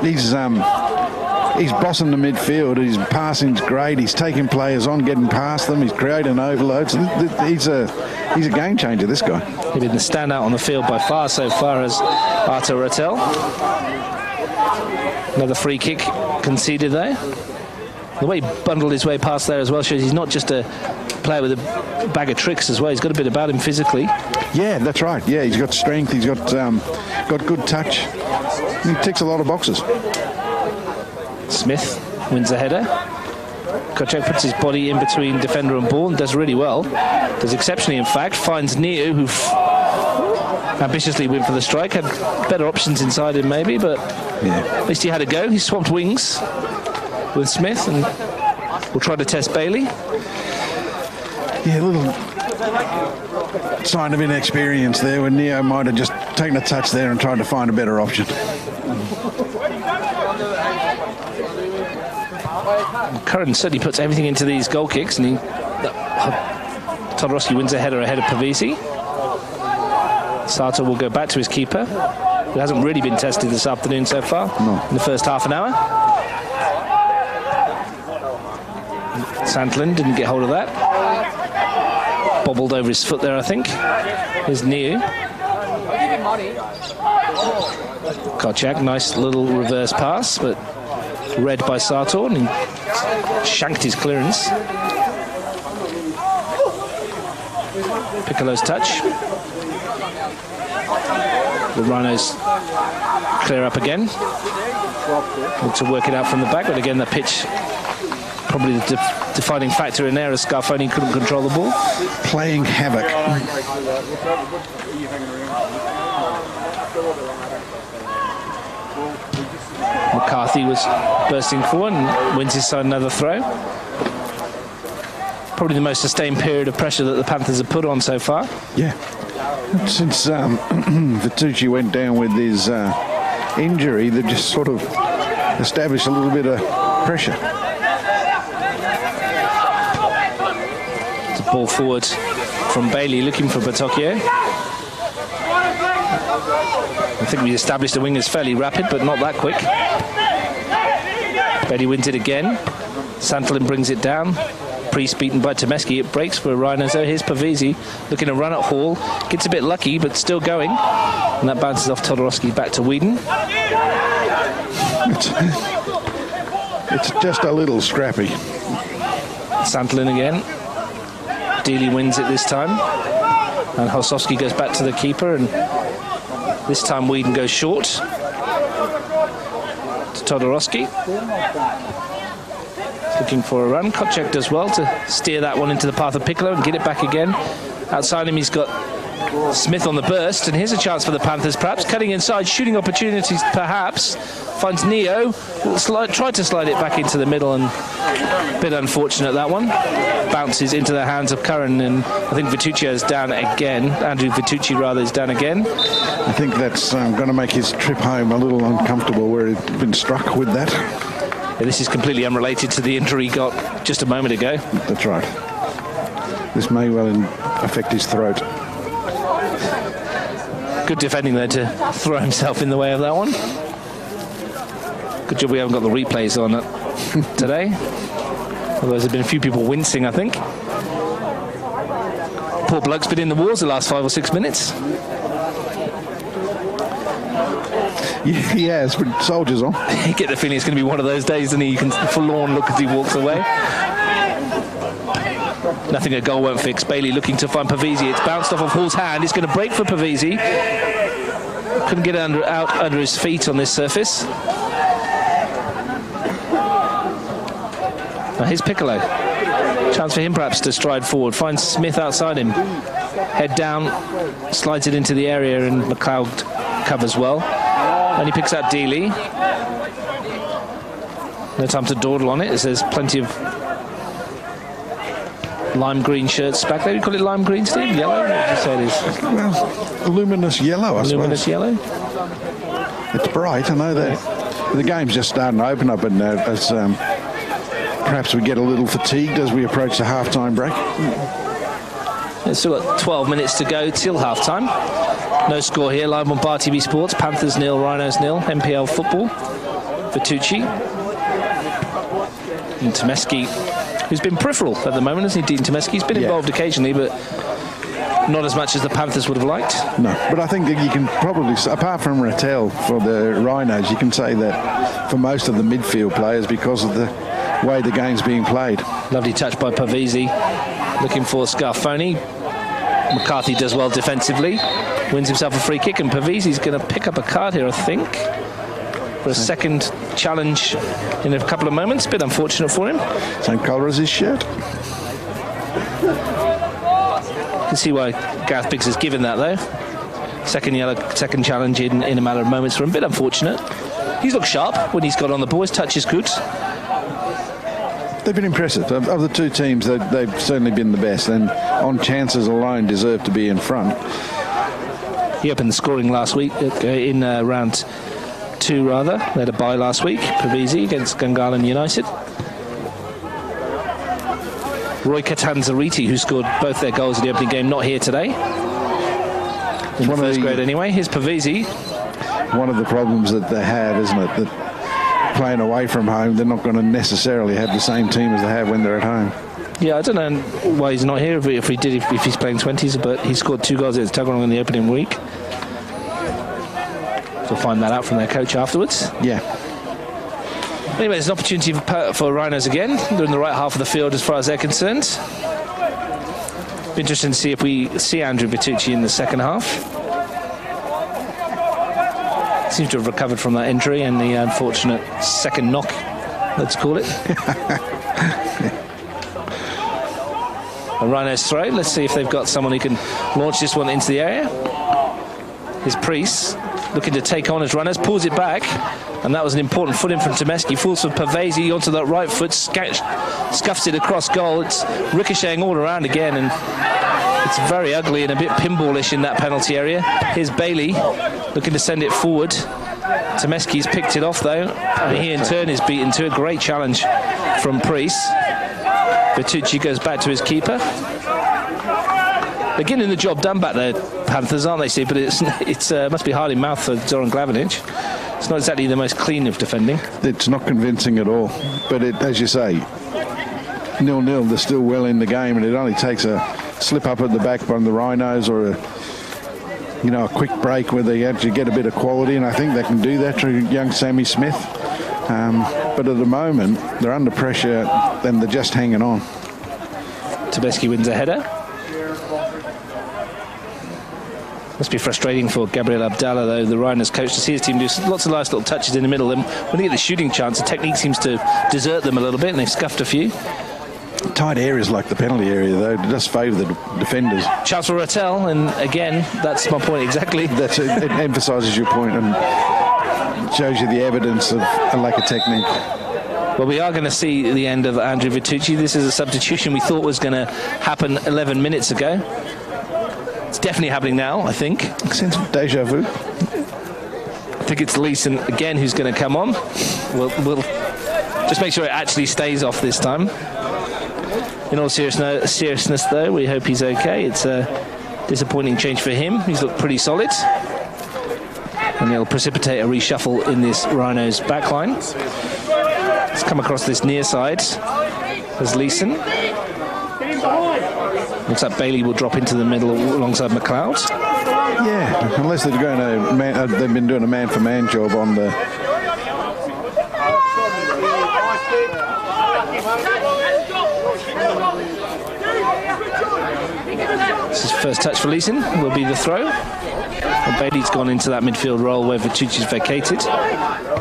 He's bossing the midfield. His passing's great. He's taking players on, getting past them. He's creating overloads. He's a game changer, this guy. He's been the standout on the field by far so far as Artur Rattel. Another free kick conceded there. The way he bundled his way past there as well shows he's not just a player with a bag of tricks as well. He's got a bit about him physically. Yeah, that's right. Yeah, he's got strength. He's got good touch. He ticks a lot of boxes. Smith wins the header. Kocek puts his body in between defender and ball and does really well. Does exceptionally, in fact. Finds Neo, who ambitiously went for the strike. Had better options inside him maybe, but yeah, at least he had a go. He swapped wings with Smith and will try to test Bailey. Yeah, a little sign of inexperience there when Neo might have just taken a touch there and tried to find a better option. Curran certainly puts everything into these goal kicks, and Todorowski wins a header ahead of Pavisi. Sato will go back to his keeper, who hasn't really been tested this afternoon so far. No. In the first half an hour. Santolin didn't get hold of that. Bobbled over his foot there, I think. Here's Niu. Kocek, nice little reverse pass, but read by Sartor, and he shanked his clearance. Piccolo's touch. The Rhinos clear up again. Look to work it out from the back, but again the pitch probably the defining factor in there as Scarfoni couldn't control the ball. Playing havoc. McCarthy was bursting forward and wins his side another throw. Probably the most sustained period of pressure that the Panthers have put on so far. Yeah. Since Vitucci went down with his injury, they've just sort of established a little bit of pressure. It's a ball forward from Bailey looking for Batocchio. I think we established the wing is fairly rapid, but not that quick. Bailey wins it again. Santolin brings it down. Priest beaten by Tomeski. It breaks for Rhinos. So here's Pavisi looking to run at Hall. Gets a bit lucky, but still going. And that bounces off Todorowski back to Whedon. It's just a little scrappy. Santolin again. Dealey wins it this time. And Hosowski goes back to the keeper, and this time Whedon goes short to Todorowski. Looking for a run. Kocek does well to steer that one into the path of Piccolo and get it back again. Outside him he's got Smith on the burst, and here's a chance for the Panthers perhaps. Cutting inside, shooting opportunities perhaps. Finds Neo, will try to slide it back into the middle, and a bit unfortunate that one. Bounces into the hands of Curran, and I think Vitucci is down again. Andrew Vitucci rather is down again. I think that's going to make his trip home a little uncomfortable where he'd been struck with that. Yeah, this is completely unrelated to the injury he got just a moment ago. That's right. This may well affect his throat. Good defending there to throw himself in the way of that one. Good job we haven't got the replays on it today. Otherwise there's been a few people wincing, I think. Poor bloke's been in the wars the last 5 or 6 minutes. Yeah, he has, but soldiers on. You get the feeling it's going to be one of those days, and you can forlorn look as he walks away. Nothing a goal won't fix. Bailey looking to find Pavisi. It's bounced off of Hall's hand. It's going to break for Pavisi. Couldn't get it out under his feet on this surface. Now here's Piccolo. Chance for him perhaps to stride forward. Finds Smith outside him. Head down, slides it into the area, and McLeod covers well. And he picks out Dealey. No time to dawdle on it, as there's plenty of lime green shirts back there. You call it lime green, Steve? Yellow? What would you say it is? Well, luminous yellow, I suppose. Luminous yellow? It's bright, I know that. The game's just starting to open up, and as perhaps we get a little fatigued as we approach the half-time break. It's still got 12 minutes to go till half-time. No score here, live on Bar TV Sports. Panthers 0, Rhinos 0, NPL football. Vitucci. And Tomeski, who's been peripheral at the moment, hasn't he, Dean Tomeski? He's been involved occasionally, but not as much as the Panthers would have liked. No, but I think that you can probably, apart from Rattel for the Rhinos, you can say that for most of the midfield players, because of the way the game's being played. Lovely touch by Pavese, looking for Scarfoni. McCarthy does well defensively, wins himself a free kick, and Pavese's going to pick up a card here, I think, for a second challenge in a couple of moments. A bit unfortunate for him. Same colour as his shirt. You can see why Gareth Biggs has given that, though. Second challenge in a matter of moments for him. A bit unfortunate. He's looked sharp when he's got on the ball. His touch is good. They've been impressive. Of the two teams, they've certainly been the best, and on chances alone deserve to be in front. He opened the scoring last week in round 2, rather. They had a bye last week, Pavese against Gungahlin United. Roy Catanzariti, who scored both their goals in the opening game, not here today. In the first grade anyway. Here's Pavese. One of the problems that they have, isn't it, that playing away from home, they're not going to necessarily have the same team as they have when they're at home. Yeah, I don't know why he's not here, if he's playing 20s, but he scored 2 goals against Tuggeranong in the opening week. We'll find that out from their coach afterwards. Yeah. Anyway, there's an opportunity for Rhinos again. They're in the right half of the field as far as they're concerned. Be interesting to see if we see Andrew Vitucci in the second half. Seems to have recovered from that injury and the unfortunate second knock, let's call it. A Rhinos throw. Let's see if they've got someone who can launch this one into the area. Here's Priest, looking to take on his Rhinos, pulls it back, and that was an important foot in from Tomeski. Falls for Pavese onto that right foot, scuffs it across goal. It's ricocheting all around again, and it's very ugly and a bit pinballish in that penalty area. Here's Bailey looking to send it forward. Tomeski's picked it off though, and he in turn is beaten to a great challenge from Priest. Vitucci goes back to his keeper. They're getting the job done back there, Panthers, aren't they, Steve? But it must be hard in mouth for Zoran Glavinich. It's not exactly the most clean of defending. It's not convincing at all. But as you say, 0-0, they're still well in the game, and it only takes a slip up at the back by the Rhinos or a quick break where they actually get a bit of quality, and I think they can do that through young Sammy Smith. But at the moment, they're under pressure and they're just hanging on. Tomeski wins a header. Must be frustrating for Gabriel Abdallah, though, the Rhinos coach, to see his team do lots of nice little touches in the middle. And when they get the shooting chance, the technique seems to desert them a little bit, and they've scuffed a few. Tight areas like the penalty area, though, does favour the defenders. Chance for Rattel, and again, that's my point exactly. It emphasises your point and shows you the evidence of a lack of technique. Well, we are going to see the end of Andrew Vitucci. This is a substitution we thought was going to happen 11 minutes ago. It's definitely happening now, I think. Sense of deja vu. I think it's Leeson again who's going to come on. We'll just make sure it actually stays off this time. In all seriousness, though, we hope he's okay. It's a disappointing change for him. He's looked pretty solid. And they'll precipitate a reshuffle in this Rhinos backline. Let's come across this near side as Leeson. Looks like Bailey will drop into the middle alongside McLeod. Yeah, unless they're going to they've been doing a man-for-man job on the. This is first touch for Leeson. Will be the throw. And Bailey's gone into that midfield role where Vitucci's vacated.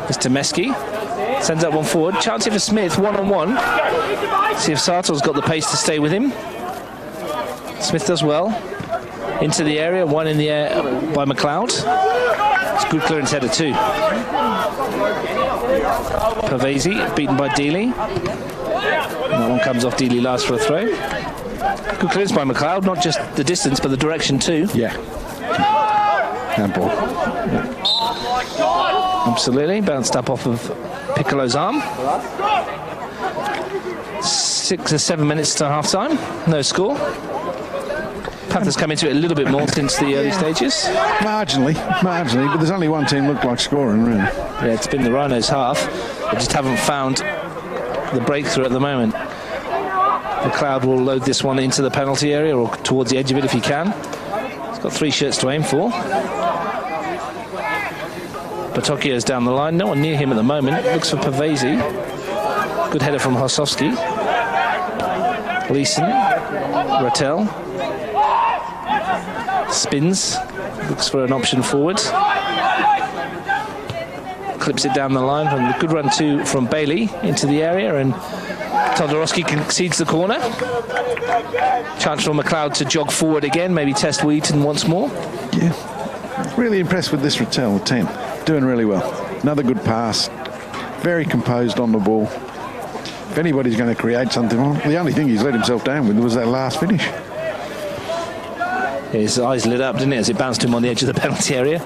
It's Tomeski. Sends that one forward. Chance here for Smith, one-on-one. See if Sartor's got the pace to stay with him. Smith does well. Into the area, one in the air by McLeod. It's good clearance header too. Pavese beaten by Dealey. And that one comes off Dealey last for a throw. Good clearance by McLeod, not just the distance, but the direction too. Yeah. Handball. Absolutely. Bounced up off of Piccolo's arm. 6 or 7 minutes to half-time. No score. Panthers come into it a little bit more since the early stages. Marginally, but there's only one team looked like scoring, really. Yeah, it's been the Rhinos half. They just haven't found the breakthrough at the moment. McLeod will load this one into the penalty area or towards the edge of it if he can. He's got 3 shirts to aim for. Batocchio's down the line. No one near him at the moment. Looks for Pavesi. Good header from Hossowski. Leeson. Rattel. Spins. Looks for an option forward. Clips it down the line. From the good run too from Bailey into the area, and Todorowski concedes the corner. Chance for McLeod to jog forward again, maybe test Wheaton once more. Yeah. Really impressed with this Rattel, 10. Doing really well. Another good pass. Very composed on the ball. If anybody's going to create something, well, the only thing he's let himself down with was that last finish. His eyes lit up, didn't it, as it bounced him on the edge of the penalty area.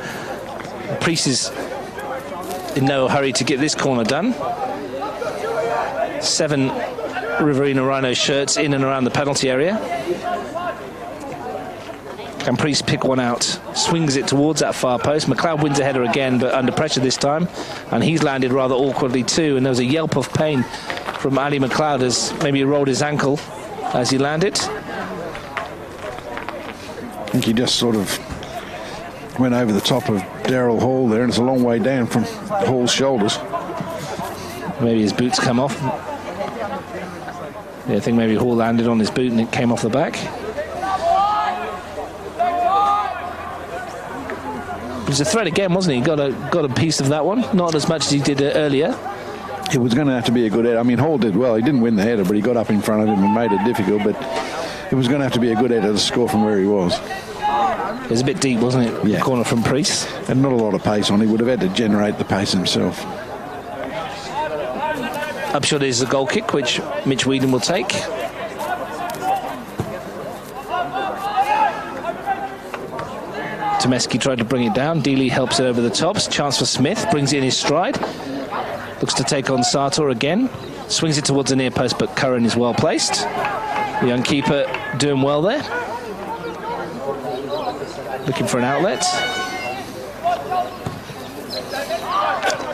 Priest is in no hurry to get this corner done. 7 Riverina Rhinos shirts in and around the penalty area. Can Priest pick one out? Swings it towards that far post. McLeod wins a header again, but under pressure this time. And he's landed rather awkwardly too. And there was a yelp of pain from Ali McLeod as maybe he rolled his ankle as he landed. I think he just sort of went over the top of Daryl Hall there, and it's a long way down from Hall's shoulders. Maybe his boots come off. Yeah, I think maybe Hall landed on his boot and it came off the back. It was a threat again, wasn't he? Got a piece of that one. Not as much as he did earlier. It was going to have to be a good header. I mean, Hall did well. He didn't win the header, but he got up in front of him and made it difficult. But it was going to have to be a good header to score from where he was. It was a bit deep, wasn't it? Yeah. The corner from Priest. And not a lot of pace on. He would have had to generate the pace himself. Upshot is a goal kick, which Mitch Whedon will take. Tomeski tried to bring it down. Dealey helps it over the tops. Chance for Smith. Brings it in his stride. Looks to take on Sartor again. Swings it towards the near post, but Curran is well placed. The young keeper doing well there. Looking for an outlet.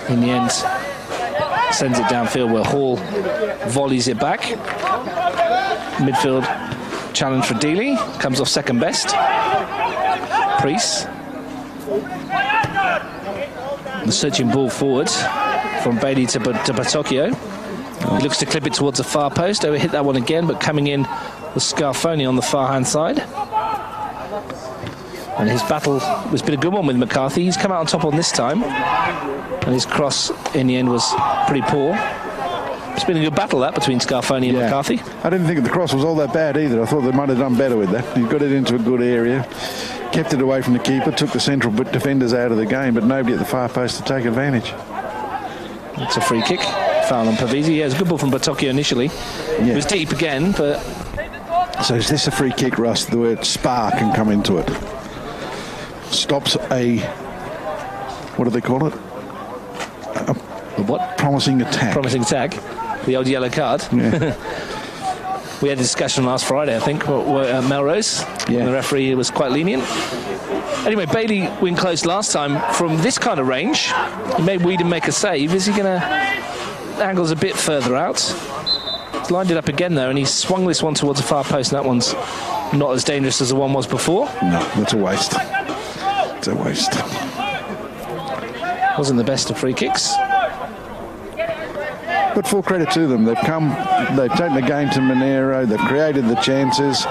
In the end, sends it downfield where Hall volleys it back. Midfield challenge for Dealey. Comes off second best. Priest. The searching ball forward from Bailey to Batocchio. He looks to clip it towards the far post. Oh, hit that one again, but coming in was Scarfoni on the far hand side. And his battle has been a good one with McCarthy. He's come out on top on this time. And his cross in the end was pretty poor. It's been a good battle that between Scarfoni and McCarthy. I didn't think the cross was all that bad either. I thought they might have done better with that. He got it into a good area, kept it away from the keeper, took the central defenders out of the game, but nobody at the far post to take advantage. It's a free kick. Foul on Pavesi. Yeah, it was a good ball from Batocchio initially. Yeah. It was deep again, but... So is this a free kick, Russ? The word spark can come into it. Stops a... What do they call it? A what? Promising attack. Promising attack. The old yellow card. Yeah. We had a discussion last Friday, I think, Melrose. Yeah. And the referee was quite lenient. Anyway, Bailey went close last time from this kind of range. He made Whedon make a save. Is he going to... Angles a bit further out. He's lined it up again, though, and he swung this one towards the far post, and that one's not as dangerous as the one was before. No, that's a waste. It's a waste. Wasn't the best of free kicks. But full credit to them. They've taken the game to Monaro. They've created the chances.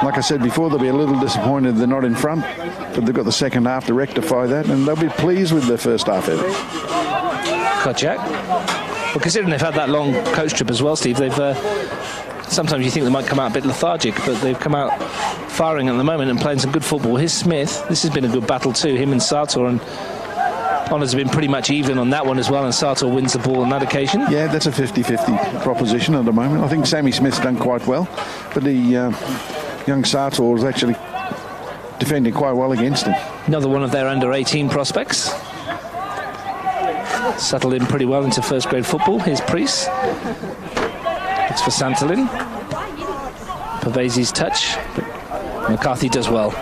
Like I said before, they'll be a little disappointed they're not in front, but they've got the second half to rectify that, and they'll be pleased with their first half effort. Kotchak. Well, considering they've had that long coach trip as well, Steve, they've sometimes you think they might come out a bit lethargic, but they've come out firing at the moment and playing some good football. Here's Smith. This has been a good battle too, him and Sartor, and Honours have been pretty much even on that one as well, and Sartor wins the ball on that occasion. Yeah, that's a 50-50 proposition at the moment. I think Sammy Smith's done quite well, but the young Sartor is actually defending quite well against him. Another one of their under-18 prospects. Settled in pretty well into first grade football. Here's Priest. It's for Santolin. Pavesi's touch, but McCarthy does well.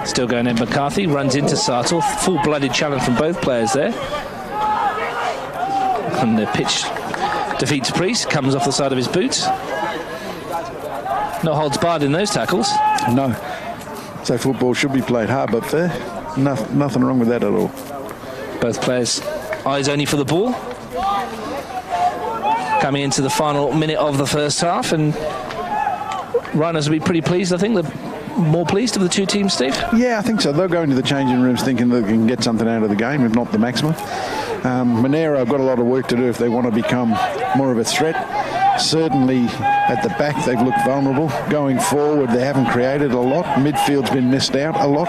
Still going in. McCarthy runs into Sartor. Full-blooded challenge from both players there. And the pitch defeats Priest. Comes off the side of his boot. No holds barred in those tackles. No. So football should be played hard but fair. Nothing wrong with that at all. Both players eyes only for the ball. Coming into the final minute of the first half, and Rhinos will be pretty pleased. I think they're more pleased of the two teams, Steve. Yeah, I think so. They'll go into the changing rooms thinking they can get something out of the game, if not the maximum. Monaro have got a lot of work to do if they want to become more of a threat. Certainly at the back they've looked vulnerable. Going forward they haven't created a lot. Midfield's been missed out a lot.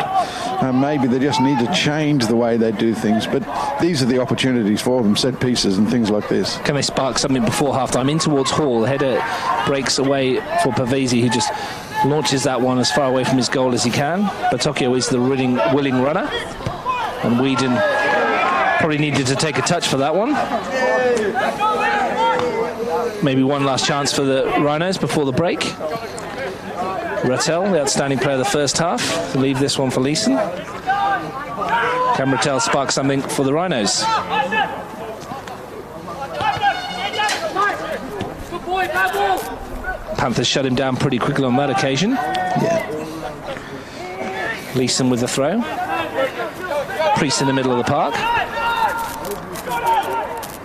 Maybe they just need to change the way they do things, but these are the opportunities for them, set pieces and things like this. Can they spark something before half-time? In towards Hall, the header breaks away for Pavesi, who just launches that one as far away from his goal as he can. Batocchio is the willing runner, and Whedon probably needed to take a touch for that one. Maybe one last chance for the Rhinos before the break. Rattel, the outstanding player of the first half, to leave this one for Leeson. Can Rattel spark something for the Rhinos? Panthers shut him down pretty quickly on that occasion. Yeah. Leeson with the throw. Priest in the middle of the park.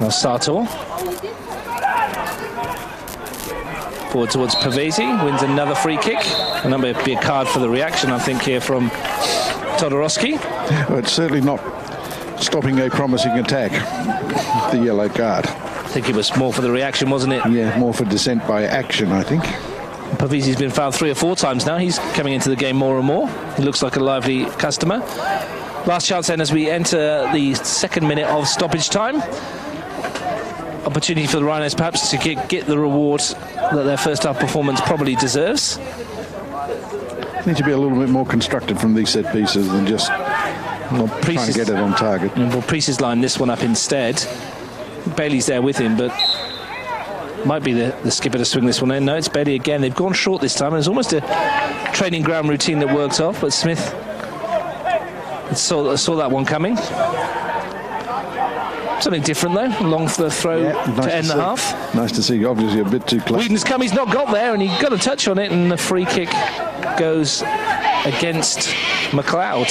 Now Sartor. Forward towards Pavesi, wins another free kick. And that may be a card for the reaction, I think, here from Todorowski. Well, it's certainly not stopping a promising attack, the yellow card. I think it was more for the reaction, wasn't it? Yeah, more for dissent by action, I think. Pavesi's been fouled 3 or 4 times now. He's coming into the game more and more. He looks like a lively customer. Last chance then as we enter the second minute of stoppage time. Opportunity for the Rhinos perhaps to get the reward that their first half performance probably deserves. Need to be a little bit more constructive from these set pieces than just trying to get it on target. Well, Priest has lined this one up instead. Bailey's there with him, but might be the skipper to swing this one in. No, it's Bailey again. They've gone short this time, and it's almost a training ground routine that worked off, but Smith saw that one coming. Something different though, long for the throw nice to end the half. Nice to see, obviously a bit too close. Whedon's come, he's not got there, and he got a touch on it, and the free kick goes against McLeod.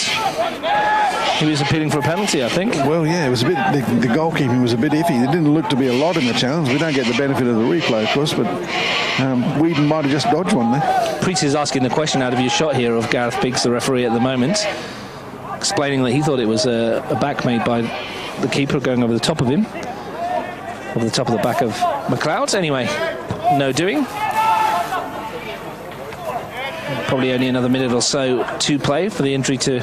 He was appealing for a penalty, I think. Well, yeah, it was a bit. The goalkeeping was a bit iffy. There didn't look to be a lot in the challenge. We don't get the benefit of the replay, of course, but Whedon might have just dodged one there. Priest is asking the question out of your shot here of Gareth Biggs, the referee at the moment, explaining that he thought it was a back made by the keeper going over the top of him, over the top of the back of McLeod. Anyway, no doing. Probably only another minute or so to play for the injury to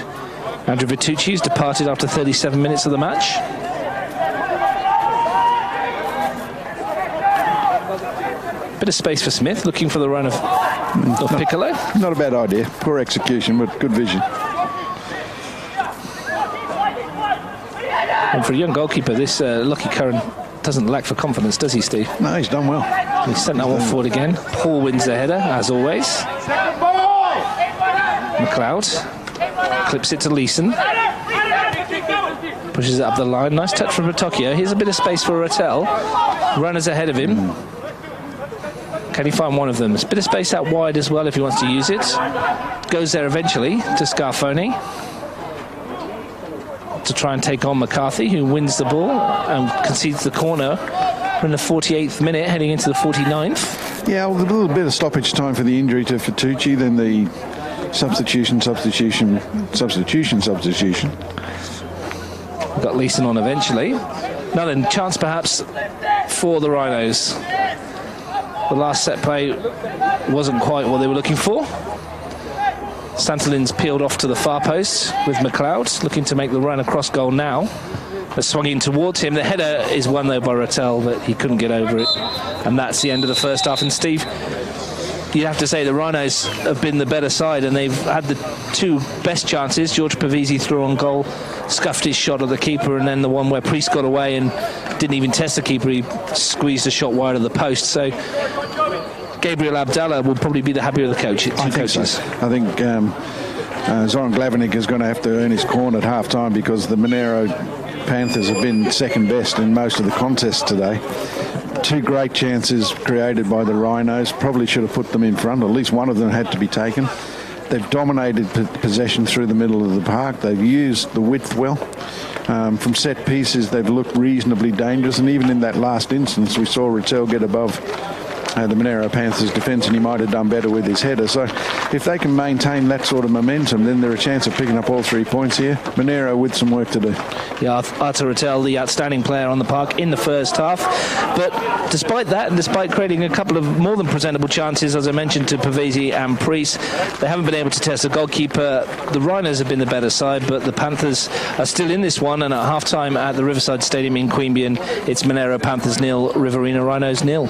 Andrew Vitucci, who's departed after 37 minutes of the match. Bit of space for Smith, looking for the run of Piccolo. Not a bad idea. Poor execution, but good vision. And for a young goalkeeper, this Lucky Curran doesn't lack for confidence, does he, Steve? No, he's done well. He sent that one forward again. Paul wins the header, as always. McLeod clips it to Leeson. Pushes it up the line. Nice touch from Batocchio. Here's a bit of space for Rattel. Runners ahead of him. Can he find one of them? There's a bit of space out wide as well if he wants to use it. Goes there eventually to Scarfoni to try and take on McCarthy, who wins the ball and concedes the corner in the 48th minute, heading into the 49th. Yeah, well, a little bit of stoppage time for the injury to Fitucci, then the substitution. We've got Leeson on eventually. Now then, chance perhaps for the Rhinos. The last set play wasn't quite what they were looking for. Santolin's peeled off to the far post with McLeod, looking to make the run across goal now. They're swinging towards him. The header is won though by Rattel, but he couldn't get over it. And that's the end of the first half. And Steve, you have to say the Rhinos have been the better side, and they've had the two best chances. George Pavese threw on goal, scuffed his shot at the keeper, and then the one where Priest got away and didn't even test the keeper. He squeezed a shot wide of the post. So Gabriel Abdallah will probably be the happier of the coaches. I think Zoran Glavinik is going to have to earn his corn at half-time, because the Monaro Panthers have been second best in most of the contests today. Two great chances created by the Rhinos. Probably should have put them in front. At least one of them had to be taken. They've dominated possession through the middle of the park. They've used the width well. From set pieces, they've looked reasonably dangerous. And even in that last instance, we saw Rattel get above the Monaro Panthers' defence, and he might have done better with his header. So if they can maintain that sort of momentum, then they're a chance of picking up all 3 points here. Monaro with some work to do. Yeah, Arthur Rattel, the outstanding player on the park in the first half. But despite that, and despite creating a couple of more than presentable chances, as I mentioned, to Pavese and Priest, they haven't been able to test the goalkeeper. The Rhinos have been the better side, but the Panthers are still in this one. And at half-time at the Riverside Stadium in Queanbeyan, it's Monaro Panthers 0, Riverina Rhinos 0.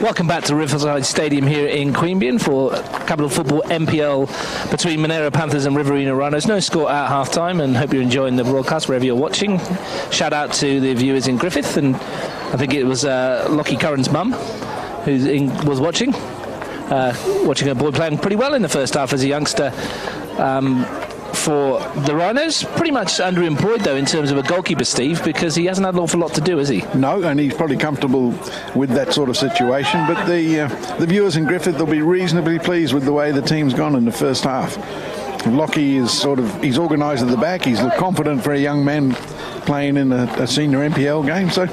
Welcome back to Riverside Stadium here in Queanbeyan for Capital Football NPL between Monaro Panthers and Riverina Rhinos. No score at half-time, and hope you're enjoying the broadcast wherever you're watching. Shout out to the viewers in Griffith, and I think it was Lockie Curran's mum who was watching her boy playing pretty well in the first half as a youngster. For the Rhinos, pretty much underemployed though in terms of a goalkeeper, Steve, because he hasn't had an awful lot to do, has he? No, and he's probably comfortable with that sort of situation, but the viewers in Griffith will be reasonably pleased with the way the team's gone in the first half. Lockie is he's organised at the back, he's looked confident for a young man playing in a senior NPL game, so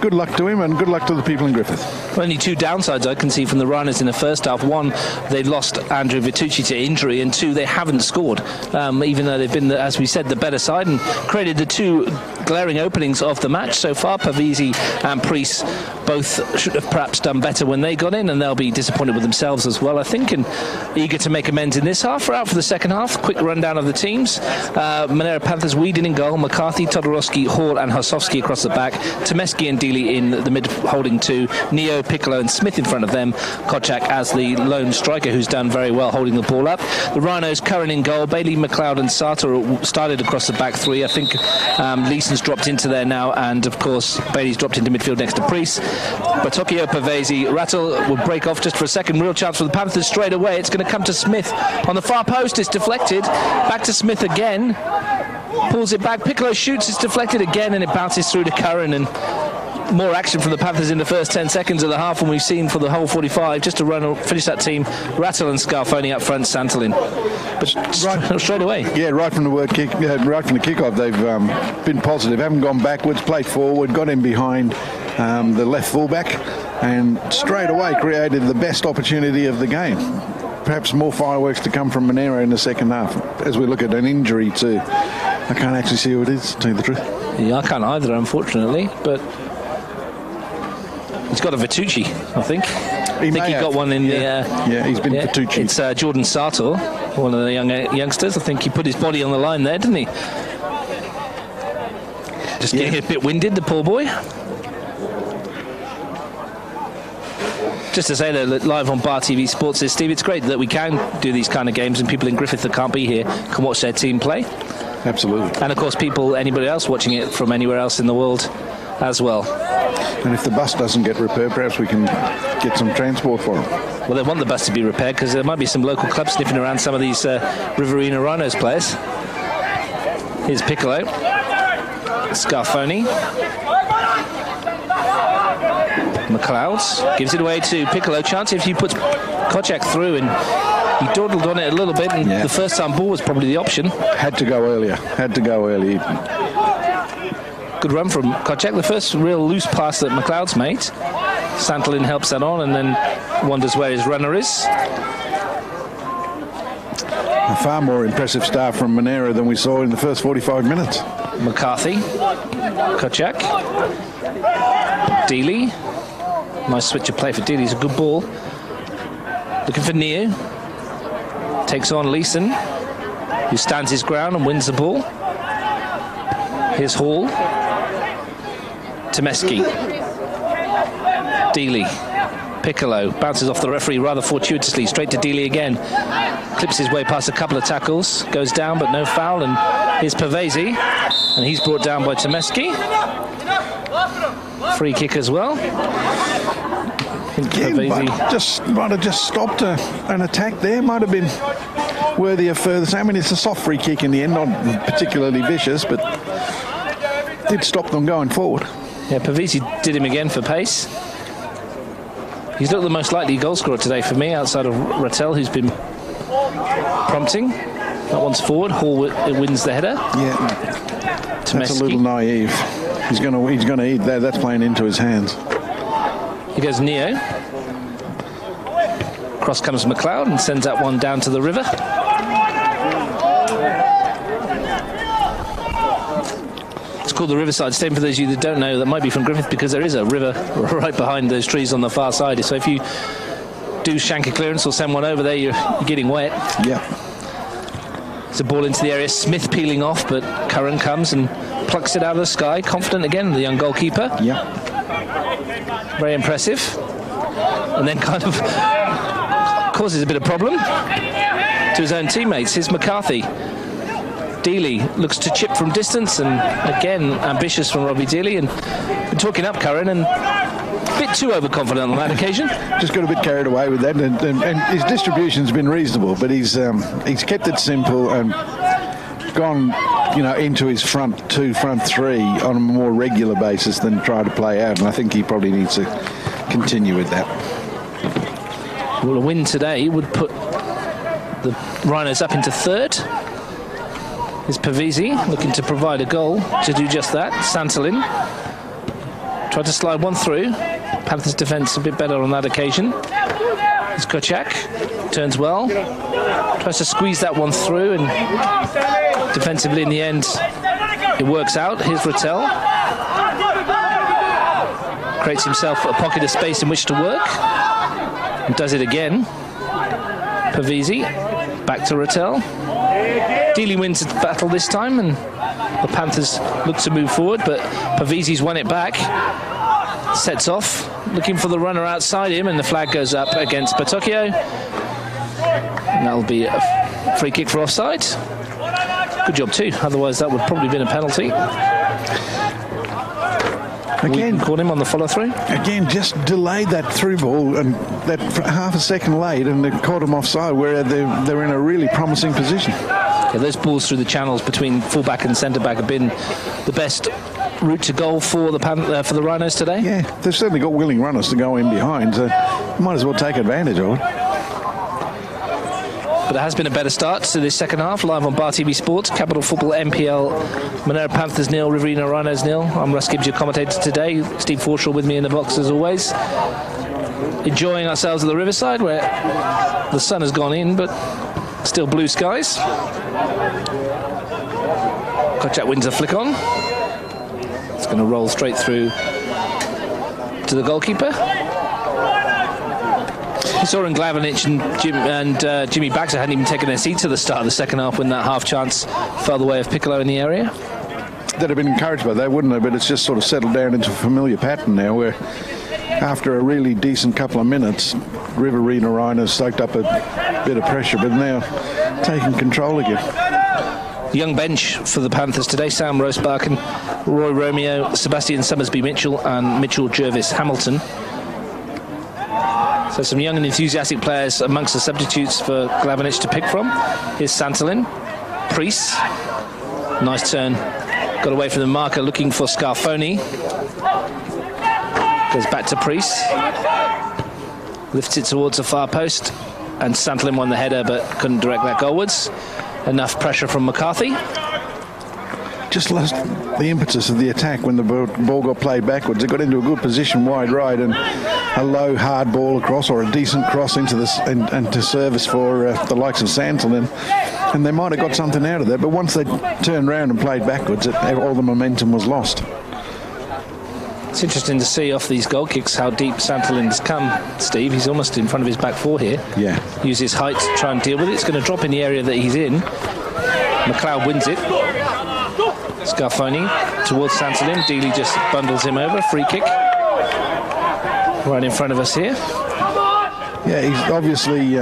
good luck to him and good luck to the people in Griffith. Only two downsides I can see from the Rhinos in the first half. One, they lost Andrew Vitucci to injury, and two, they haven't scored, even though they've been, as we said, the better side and created the two glaring openings of the match so far. Pavese and Priest both should have perhaps done better when they got in, and they'll be disappointed with themselves as well, I think, and eager to make amends in this half. We're out for the second half. Quick rundown of the teams. Monaro Panthers, Whedon in goal, McCarthy, Todorowski, Hall and Hosowski across the back, Tomeski and Dealey in the mid holding two, Neo, Piccolo and Smith in front of them, Kocak as the lone striker who's done very well holding the ball up. The Rhinos, Curran in goal, Bailey, McLeod and Sartor started across the back three. I think Leeson's dropped into there now, and of course Bailey's dropped into midfield next to Priest. Batokio, Pavese, Rattle will break off just for a second. Real chance for the Panthers straight away. It's going to come to Smith on the far post. It's deflected. Back to Smith again. Pulls it back. Piccolo shoots. It's deflected again, and it bounces through to Curran. And more action from the Panthers in the first 10 seconds of the half than we've seen for the whole 45. Just to finish that team. Rattle and Scarfoni up front, Santolin. But straight away. Yeah, right from the kickoff, they've been positive. Haven't gone backwards. Played forward. Got in behind the left fullback, and straight away created the best opportunity of the game. Perhaps more fireworks to come from Monaro in the second half, as we look at an injury too. I can't actually see who it is, to tell you the truth. Yeah, I can't either, unfortunately, but he's got a Vitucci, I think. He got one in the... yeah, he's been Vitucci. It's Jordan Sartor, one of the youngsters. I think he put his body on the line there, didn't he? Just getting a bit winded, the poor boy. Just to say that live on Bar TV Sports is, Steve, it's great that we can do these kind of games and people in Griffith that can't be here can watch their team play. Absolutely. And of course anybody else watching it from anywhere else in the world as well. And if the bus doesn't get repaired, perhaps we can get some transport for them. Well, they want the bus to be repaired because there might be some local clubs sniffing around some of these Riverina Rhinos players. Here's Piccolo. Scarfoni. McLeod gives it away to Piccolo. Chance if he puts Kocak through, and he dawdled on it a little bit, and the first time ball was probably the option. Had to go earlier. Good run from Kocak. The first real loose pass that McLeod's made. Santolin helps that on and then wonders where his runner is. A far more impressive start from Monaro than we saw in the first 45 minutes. McCarthy, Kocak, Dealey. Nice switch of play for Dealey. It's a good ball. Looking for Neo. Takes on Leeson, who stands his ground and wins the ball. Here's Hall. Tomeski. Dealey. Piccolo bounces off the referee rather fortuitously. Straight to Dealey again. Clips his way past a couple of tackles. Goes down but no foul. And here's Pavese. And he's brought down by Tomeski. Free kick as well. Might have just stopped an attack there. Might have been worthy of further. I mean, it's a soft free kick in the end, not particularly vicious, but did stop them going forward. Yeah, Pavese did him again for pace. He's not the most likely goal scorer today for me, outside of Rattel, who's been prompting. That one's forward. Hall wins the header. Yeah, that's a little naive. He's going to eat that. That's playing into his hands. Here goes Neo. Cross comes McLeod and sends that one down to the river. It's called the Riverside Stadium for those of you that don't know. That might be from Griffith because there is a river right behind those trees on the far side. So if you do shank a clearance or send one over there, you're getting wet. Yeah. It's a ball into the area. Smith peeling off, but Curran comes and plucks it out of the sky. Confident again, the young goalkeeper. Yeah. Very impressive. and then kind of causes a bit of problem to his own teammates. Here's McCarthy. Dealey looks to chip from distance, and again ambitious from Robbie Dealey, and talking up Curran, and a bit too overconfident on that occasion. Just got a bit carried away with that, and his distribution's been reasonable, but he's kept it simple and gone, into his front two, front three on a more regular basis than try to play out, and I think he probably needs to continue with that. Well, a win today would put the Rhinos up into third. Is Pavese looking to provide a goal to do just that. Santolin tried to slide one through. Panthers defence a bit better on that occasion. It's Kochak, turns well, tries to squeeze that one through, and defensively in the end it works out. Here's Rattel, creates himself a pocket of space in which to work, and does it again. Pavese, back to Rattel. Dealey wins the battle this time, and the Panthers look to move forward, but Pavese's won it back. Sets off, looking for the runner outside him, and the flag goes up against Batocchio. And that'll be a free kick for offside. Good job too, otherwise that would probably have been a penalty. Again, caught him on the follow-through. Again, just delayed that through ball, and that half a second late, and they caught him offside, where they're in a really promising position. Yeah, those balls through the channels between fullback and centre-back have been the best route to goal for the Rhinos today. Yeah, they've certainly got willing runners to go in behind, so might as well take advantage of it. But it has been a better start to this second half, live on Bar TV Sports. Capital Football NPL, Monaro Panthers 0, Riverina Rhinos 0. I'm Russ Gibbs, your commentator today. Steve Forshaw with me in the box as always. Enjoying ourselves at the Riverside, where the sun has gone in, but still blue skies. Kochak wins a flick on. It's going to roll straight through to the goalkeeper. Soren Glavinic and Jimmy Baxter hadn't even taken their seats at the start of the second half when that half chance fell the way of Piccolo in the area. They'd have been encouraged by that, wouldn't they? But it's just sort of settled down into a familiar pattern now, where after a really decent couple of minutes, Riverina Rhinos soaked up a bit of pressure, but now taking control again. Young bench for the Panthers today: Sam Rosebarken, Roy Romeo, Sebastian Summersby Mitchell, and Mitchell Jervis Hamilton. So some young and enthusiastic players amongst the substitutes for Glavinic to pick from. Here's Santolin, Priest, nice turn, got away from the marker, looking for Scarfoni. Goes back to Priest, lifts it towards the far post, and Santolin won the header but couldn't direct that goalwards. Enough pressure from McCarthy. Just lost the impetus of the attack when the ball got played backwards. It got into a good position wide right, and a low hard ball across, or a decent cross into this and to service for the likes of Santolin, and they might have got something out of that. But once they turned around and played backwards, all the momentum was lost. It's interesting to see off these goal kicks how deep Santolin's come, Steve. He's almost in front of his back four here. Yeah. Use his height to try and deal with it. It's going to drop in the area that he's in. McLeod wins it. Scarfoni towards Santolin. Dealey just bundles him over. Free kick. Right in front of us here. Yeah, he's obviously...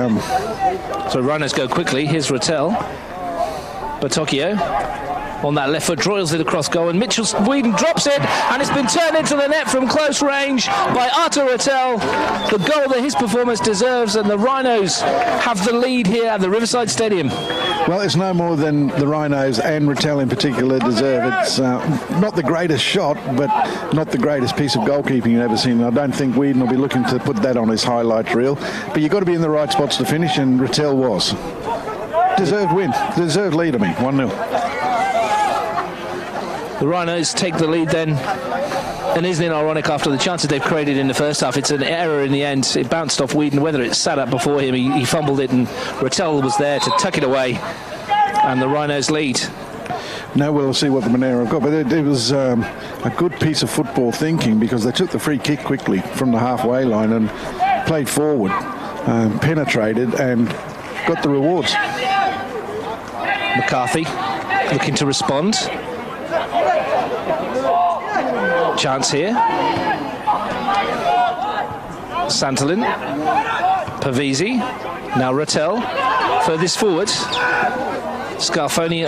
So Rhinos go quickly. Here's Rattel. Batocchio on that left foot, draws it across goal, and Mitchell Whedon drops it, and it's been turned into the net from close range by Artur Rattel. The goal that his performance deserves, and the Rhinos have the lead here at the Riverside Stadium. Well, it's no more than the Rhinos and Rattel in particular deserve. It's not the greatest shot, but not the greatest piece of goalkeeping you've ever seen. I don't think Whedon will be looking to put that on his highlight reel, but you've got to be in the right spots to finish, and Rattel was. Deserved win. Deserved lead, 1-0. The Rhinos take the lead then, and isn't it ironic, after the chances they've created in the first half, it's an error in the end. It bounced off Whedon, whether it sat up before him, he fumbled it, and Rattel was there to tuck it away, and the Rhinos lead. Now we'll see what the Monaro have got, but it was a good piece of football thinking, because they took the free kick quickly from the halfway line and played forward, penetrated, and got the rewards. McCarthy looking to respond. Chance here. Santolin. Pavese. Now Rattel. Furthest forward. Scarfoni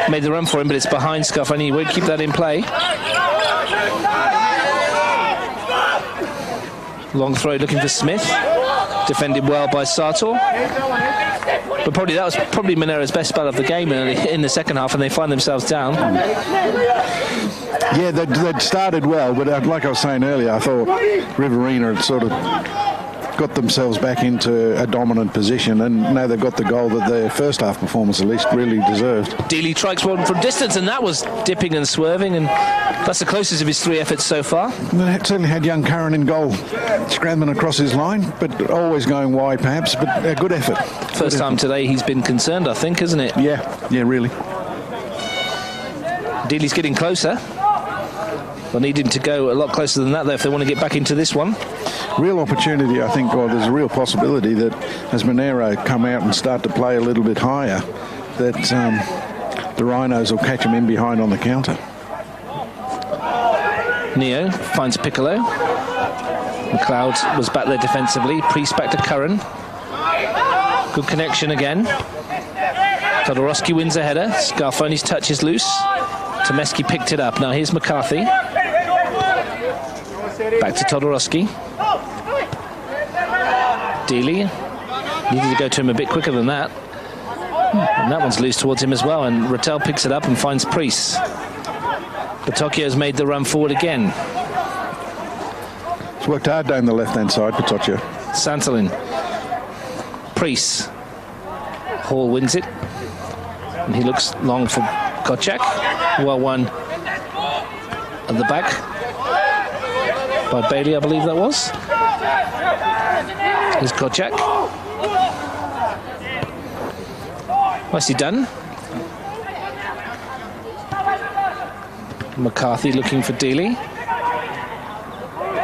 made the run for him, but it's behind Scarfoni. He won't keep that in play. Long throw looking for Smith. Defended well by Sartor. But that was probably Monaro's best spell of the game early in the second half, and they find themselves down. Yeah, they'd started well, but like I was saying earlier, I thought Riverina had sort of got themselves back into a dominant position, and now they've got the goal that their first half performance at least really deserved. Dealey strikes one from distance, and that was dipping and swerving, and that's the closest of his 3 efforts so far. And they certainly had young Curran in goal, scrambling across his line, but always going wide perhaps, but a good effort. First time today he's been concerned, I think, isn't it? Yeah, really. Dealey's getting closer. They'll need him to go a lot closer than that, though, if they want to get back into this one. Real opportunity, I think, or there's a real possibility that as Monaro come out and start to play a little bit higher, that the Rhinos will catch him in behind on the counter. Neo finds Piccolo. McLeod was back there defensively. Priest back to Curran. Good connection again. Todorowski wins a header. Scarfoni's touch is loose. Tomeski picked it up. Now here's McCarthy. Back to Todorowski. Dealey needed to go to him a bit quicker than that. And that one's loose towards him as well. And Rattel picks it up and finds Priest. Patocchio's made the run forward again. He's worked hard down the left-hand side, Patocchio. Santolin. Priest. Hall wins it. And he looks long for Kocak. Well won at the back by Bailey, I believe that was. Here's Kocak. Nicely done. McCarthy looking for Dealey.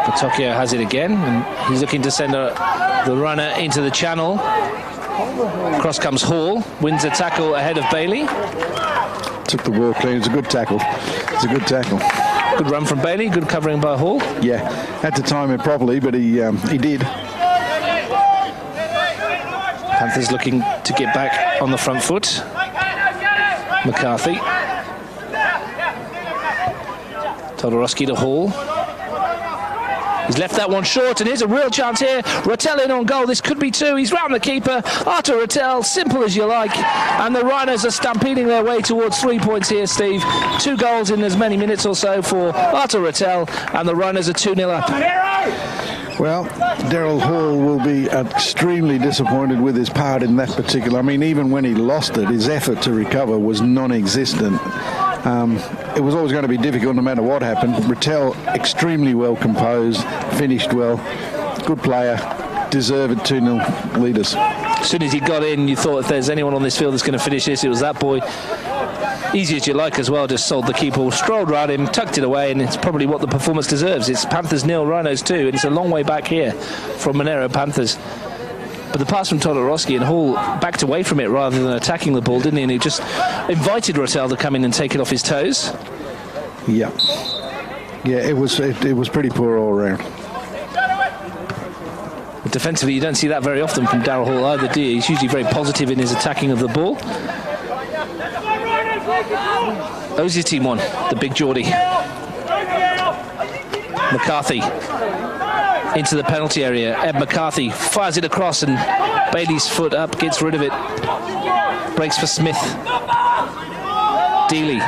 Patocchio has it again, and he's looking to send the runner into the channel. Cross comes Hall, wins a tackle ahead of Bailey. Took the ball clean. It's a good tackle. It's a good tackle. Good run from Bailey, good covering by Hall. Yeah, had to time it properly, but he did. Panthers looking to get back on the front foot. McCarthy. Todorowski to Hall. He's left that one short, and here's a real chance here. Rattel in on goal. This could be 2. He's round the keeper. Artur Rattel, simple as you like. And the Rhinos are stampeding their way towards 3 points here, Steve. 2 goals in as many minutes or so for Artur Rattel, and the Rhinos are 2-0 up. Well, Daryl Hall will be extremely disappointed with his part in that particular. I mean, even when he lost it, his effort to recover was non-existent. It was always going to be difficult no matter what happened. Rattel extremely well composed, finished well, good player, deserved 2-0 leaders. As soon as he got in, you thought if there's anyone on this field that's going to finish this, it was that boy. Easy as you like as well, just sold the keeper, strolled right in, tucked it away, and it's probably what the performance deserves. It's Panthers 0, Rhinos 2, and it's a long way back here from Monaro Panthers. But the pass from Todorowski, and Hall backed away from it rather than attacking the ball, didn't he? And he just invited Rattel to come in and take it off his toes. Yeah. Yeah, it was pretty poor all around. But defensively, you don't see that very often from Daryl Hall either, do you? He's usually very positive in his attacking of the ball. Ozzy team one, the big Geordie. McCarthy into the penalty area. Ed McCarthy fires it across, and Bailey's foot up, gets rid of it. Breaks for Smith. Dealey.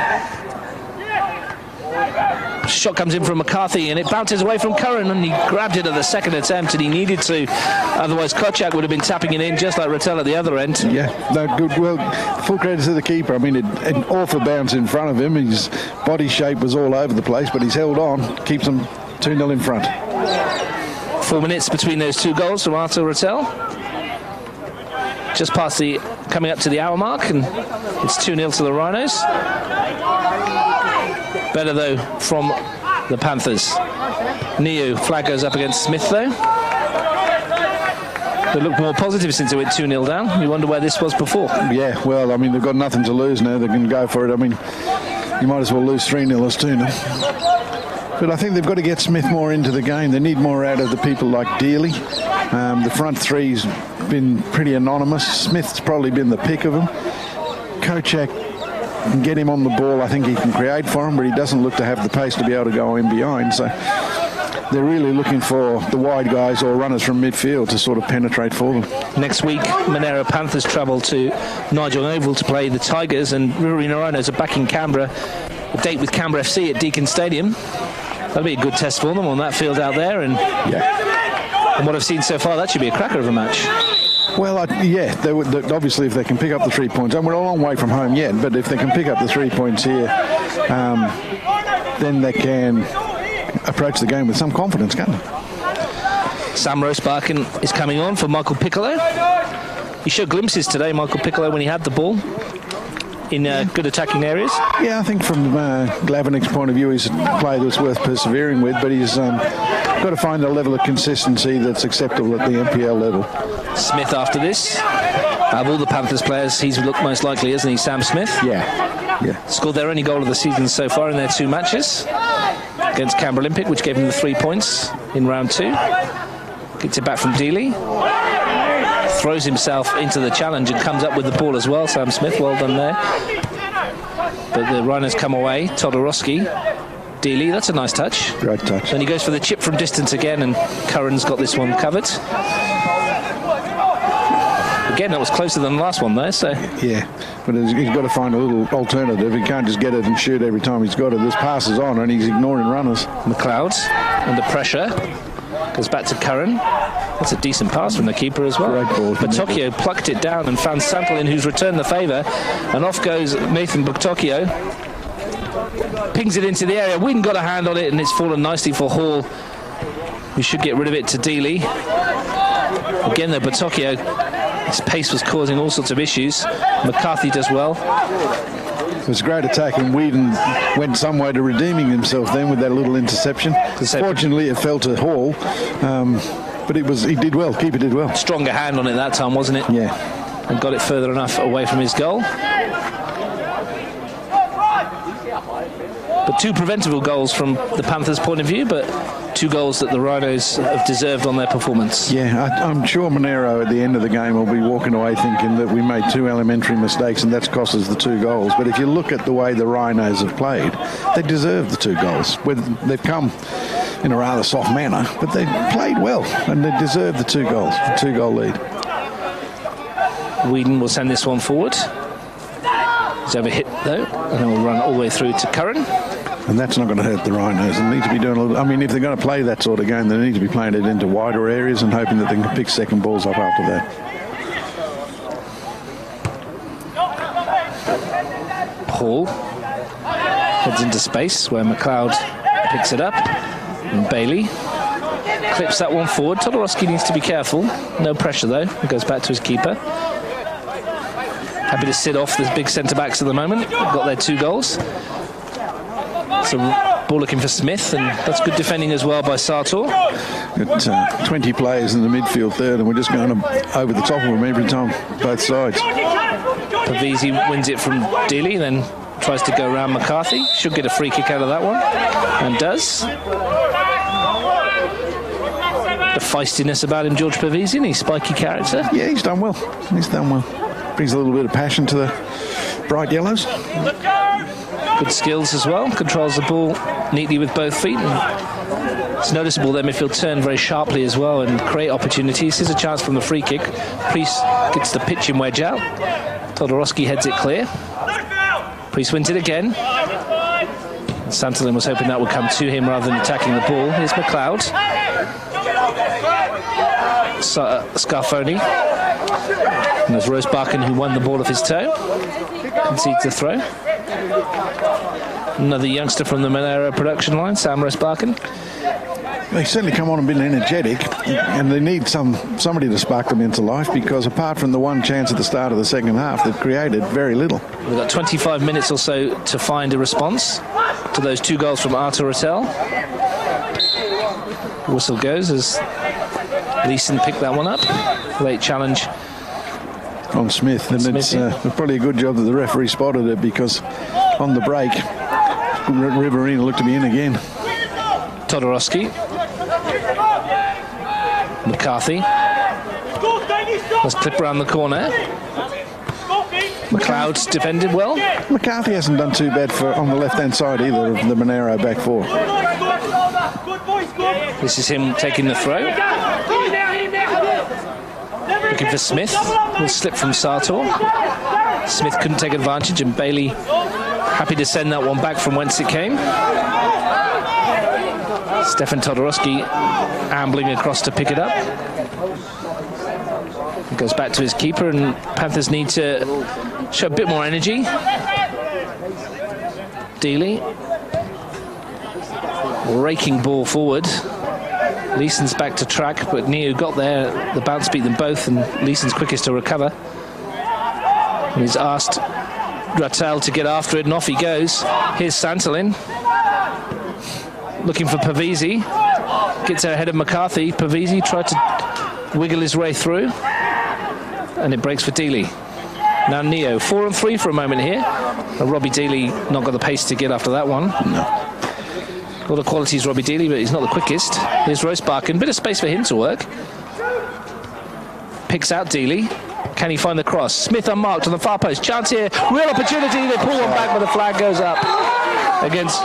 Shot comes in from McCarthy, and it bounces away from Curran, and he grabbed it at the second attempt, and he needed to. Otherwise, Kocak would have been tapping it in just like Rattel at the other end. Yeah, no, good. Well, full credit to the keeper. I mean, an awful bounce in front of him. His body shape was all over the place, but he's held on, keeps them 2-0 in front. 4 minutes between those 2 goals from Artur Rattel. Just past coming up to the hour mark, and it's 2-0 to the Rhinos. Better though from the Panthers. Neo flag goes up against Smith though. They look more positive since they went 2-0 down. You wonder where this was before. Yeah, well, I mean, they've got nothing to lose now. They can go for it. I mean, you might as well lose 3-0 as 2-0. But I think they've got to get Smith more into the game. They need more out of the people like Dealey. The front three's been pretty anonymous. Smith's probably been the pick of them. Kocak can get him on the ball. I think he can create for him, but he doesn't look to have the pace to be able to go in behind. So they're really looking for the wide guys or runners from midfield to sort of penetrate for them. Next week, Monaro Panthers travel to Nigel Oval to play the Tigers, and Riverina Rhinos are back in Canberra. A date with Canberra FC at Deakin Stadium. That'll be a good test for them on that field out there. And from what I've seen so far, that should be a cracker of a match. Well, obviously if they can pick up the 3 points, and we're a long way from home yet, but if they can pick up the 3 points here, then they can approach the game with some confidence, can't they? Sam Rosebarkin is coming on for Michael Piccolo. He showed glimpses today, Michael Piccolo, when he had the ball in good attacking areas. Yeah, I think from Glavinik's point of view, he's a player that's worth persevering with, but he's got to find a level of consistency that's acceptable at the NPL level. Smith after this. Of all the Panthers players, he's looked most likely, isn't he, Sam Smith? Yeah. Scored their only goal of the season so far in their 2 matches against Canberra Olympic, which gave him the 3 points in round 2. Gets it back from Dealey. Throws himself into the challenge and comes up with the ball as well. Sam Smith, well done there. But the Rhinos come away. Todorowski. Dealey, that's a nice touch. Great touch. Then he goes for the chip from distance again, and Curran's got this one covered. Again, that was closer than the last one though, so... Yeah, but he's got to find a little alternative. He can't just get it and shoot every time he's got it. This passes on and he's ignoring runners. McLeod, under pressure, goes back to Curran. That's a decent pass from the keeper as well. Great ball. Butocchio plucked it down and found Santalin, who's returned the favour, and off goes Nathan Butocchio. Pings it into the area. Wynn got a hand on it and it's fallen nicely for Hall. We should get rid of it to Dealey. Again though, Butocchio, his pace was causing all sorts of issues. McCarthy does well. It was a great attack, and Whedon went some way to redeeming himself then with that little interception. Fortunately, it fell to Hall, but he did well. Keeper did well. Stronger hand on it that time, wasn't it? Yeah. And got it further enough away from his goal. But 2 preventable goals from the Panthers' point of view, but 2 goals that the Rhinos have deserved on their performance. Yeah, I'm sure Monaro at the end of the game will be walking away thinking that we made 2 elementary mistakes and that's cost us the 2 goals. But if you look at the way the Rhinos have played, they deserve the 2 goals. They've come in a rather soft manner, but they played well and they deserve the 2 goals, the 2-goal lead. Whedon will send this one forward. He's overhit though, and then we'll run all the way through to Curran. And that's not going to hurt the Rhinos. They need to be doing a little... I mean, if they're going to play that sort of game, they need to be playing it into wider areas and hoping that they can pick second balls up after that. Hall heads into space where McLeod picks it up. And Bailey clips that one forward. Todorowski needs to be careful. No pressure though. He goes back to his keeper. Happy to sit off the big centre-backs at the moment. Got their 2 goals. So ball looking for Smith, and that's good defending as well by Sartor. Got 20 players in the midfield third, and we're just going over the top of them every time, both sides. Pavese wins it from Dealey, then tries to go around McCarthy. Should get a free kick out of that one, and does. The feistiness about him, George Pavese, and his spiky character. Yeah, he's done well. He's done well. Brings a little bit of passion to the bright yellows. Good skills as well. Controls the ball neatly with both feet. And it's noticeable their midfield turn very sharply as well and create opportunities. Here's a chance from the free kick. Priest gets the pitching wedge out. Todorowski heads it clear. Priest wins it again. Santalin was hoping that would come to him rather than attacking the ball. Here's McLeod. Scarfoni. And there's Rosebarkin, who won the ball off his toe. Concedes the throw. Another youngster from the Monaro production line, Sam Rosebarkin. They certainly come on and been energetic, and they need somebody to spark them into life, because apart from the one chance at the start of the second half, they've created very little. We've got 25 minutes or so to find a response to those 2 goals from Artur Rattel. Whistle goes as Leeson picked that one up. Late challenge on Smith, and it's probably a good job that the referee spotted it, because on the break Riverina looked to be in again. Todorowski. McCarthy. Let's clip around the corner. McLeod's defended well. McCarthy hasn't done too bad on the left-hand side either of the Monaro back four. This is him taking the throw. Looking for Smith. Will slip from Sartor. Smith couldn't take advantage, and Bailey happy to send that one back from whence it came. Stefan Todorowski ambling across to pick it up. It goes back to his keeper, and Panthers need to show a bit more energy. Dealey. Raking ball forward. Leeson's back to track, but Neo got there. The bounce beat them both, and Leeson's quickest to recover. And he's asked Rattel to get after it, and off he goes. Here's Santolin. Looking for Pavese. Gets there ahead of McCarthy. Pavese tried to wiggle his way through, and it breaks for Dealey. Now Neo, 4 and 3 for a moment here. And Robbie Dealey not got the pace to get after that one. No. All the qualities Robbie Dealey, but he's not the quickest. Here's Rosebarkin, bit of space for him to work. Picks out Dealey. Can he find the cross? Smith unmarked on the far post. Chance here, real opportunity. They pull one back, but the flag goes up against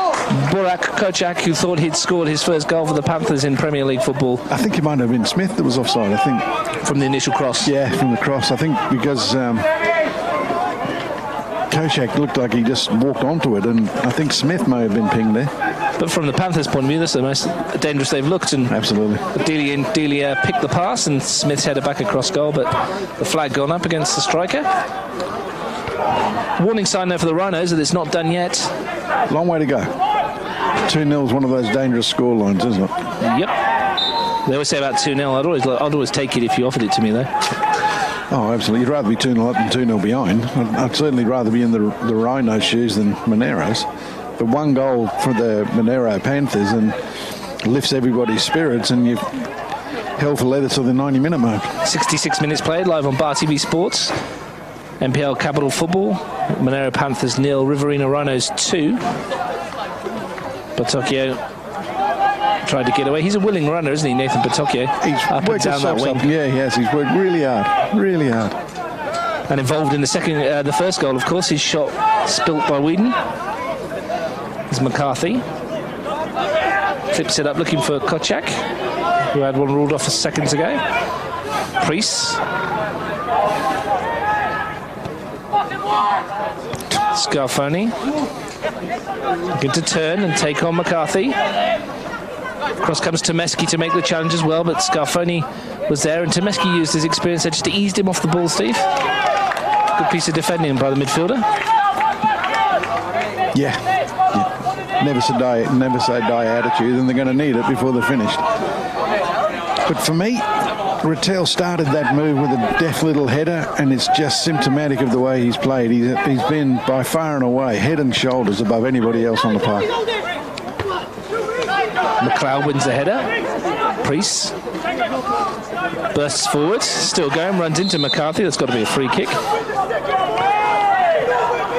Burak Kocak, who thought he'd scored his first goal for the Panthers in Premier League football. I think it might have been Smith that was offside, I think. From the initial cross? Yeah, from the cross. I think because Kocak looked like he just walked onto it, and I think Smith may have been pinged there. But from the Panthers' point of view, that's the most dangerous they've looked. And absolutely. Dealey picked the pass, and Smith's headed back across goal, but the flag gone up against the striker. Warning sign there for the Rhinos that it's not done yet. Long way to go. 2-0 is one of those dangerous score lines, isn't it? Yep. They always say about 2-0. I'd always take it if you offered it to me, though. Oh, absolutely. You'd rather be 2-0 up than 2-0 behind. I'd certainly rather be in the Rhinos' shoes than Monaro's. But one goal for the Monaro Panthers and lifts everybody's spirits, and you've hell for leather till the 90-minute mark. 66 minutes played live on Bar TV Sports. NPL Capital Football. Monaro Panthers 0, Riverina Rhinos 2. Batocchio tried to get away. He's a willing runner, isn't he, Nathan Batocchio? He's worked down that wing. Yeah, he has. He's worked really hard, really hard. And involved in the first goal, of course. His shot spilt by Whedon. Is McCarthy. Flips it up looking for Kocak, who had one ruled off seconds ago. Priest. Scarfoni. Looking to turn and take on McCarthy. Cross comes Tomeski to make the challenge as well, but Scarfoni was there, and Tomeski used his experience there just to ease him off the ball, Steve. Good piece of defending by the midfielder. Yeah. Never say die attitude, and they're going to need it before they're finished. But for me, Rattel started that move with a deft little header, and it's just symptomatic of the way he's played. He's been by far and away head and shoulders above anybody else on the park. McLeod wins the header. Priest bursts forward, still going, runs into McCarthy. That's got to be a free kick.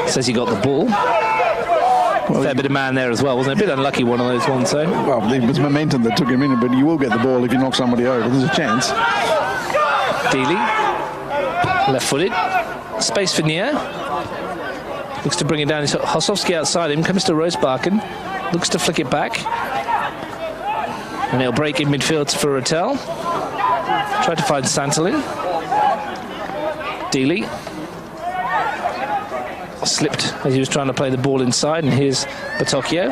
Says he got the ball. Well, fair bit of man there as well, wasn't it? A bit unlucky, one of those ones, though. Well, it was momentum that took him in, but you will get the ball if you knock somebody over. There's a chance. Dealey, left-footed. Space for Nia. Looks to bring it down. Hosowski outside him, comes to Rosebarkin. Looks to flick it back. And it'll break in midfield for Rattel. Tried to find Santolin. Dealey. Slipped as he was trying to play the ball inside, and here's Batocchio.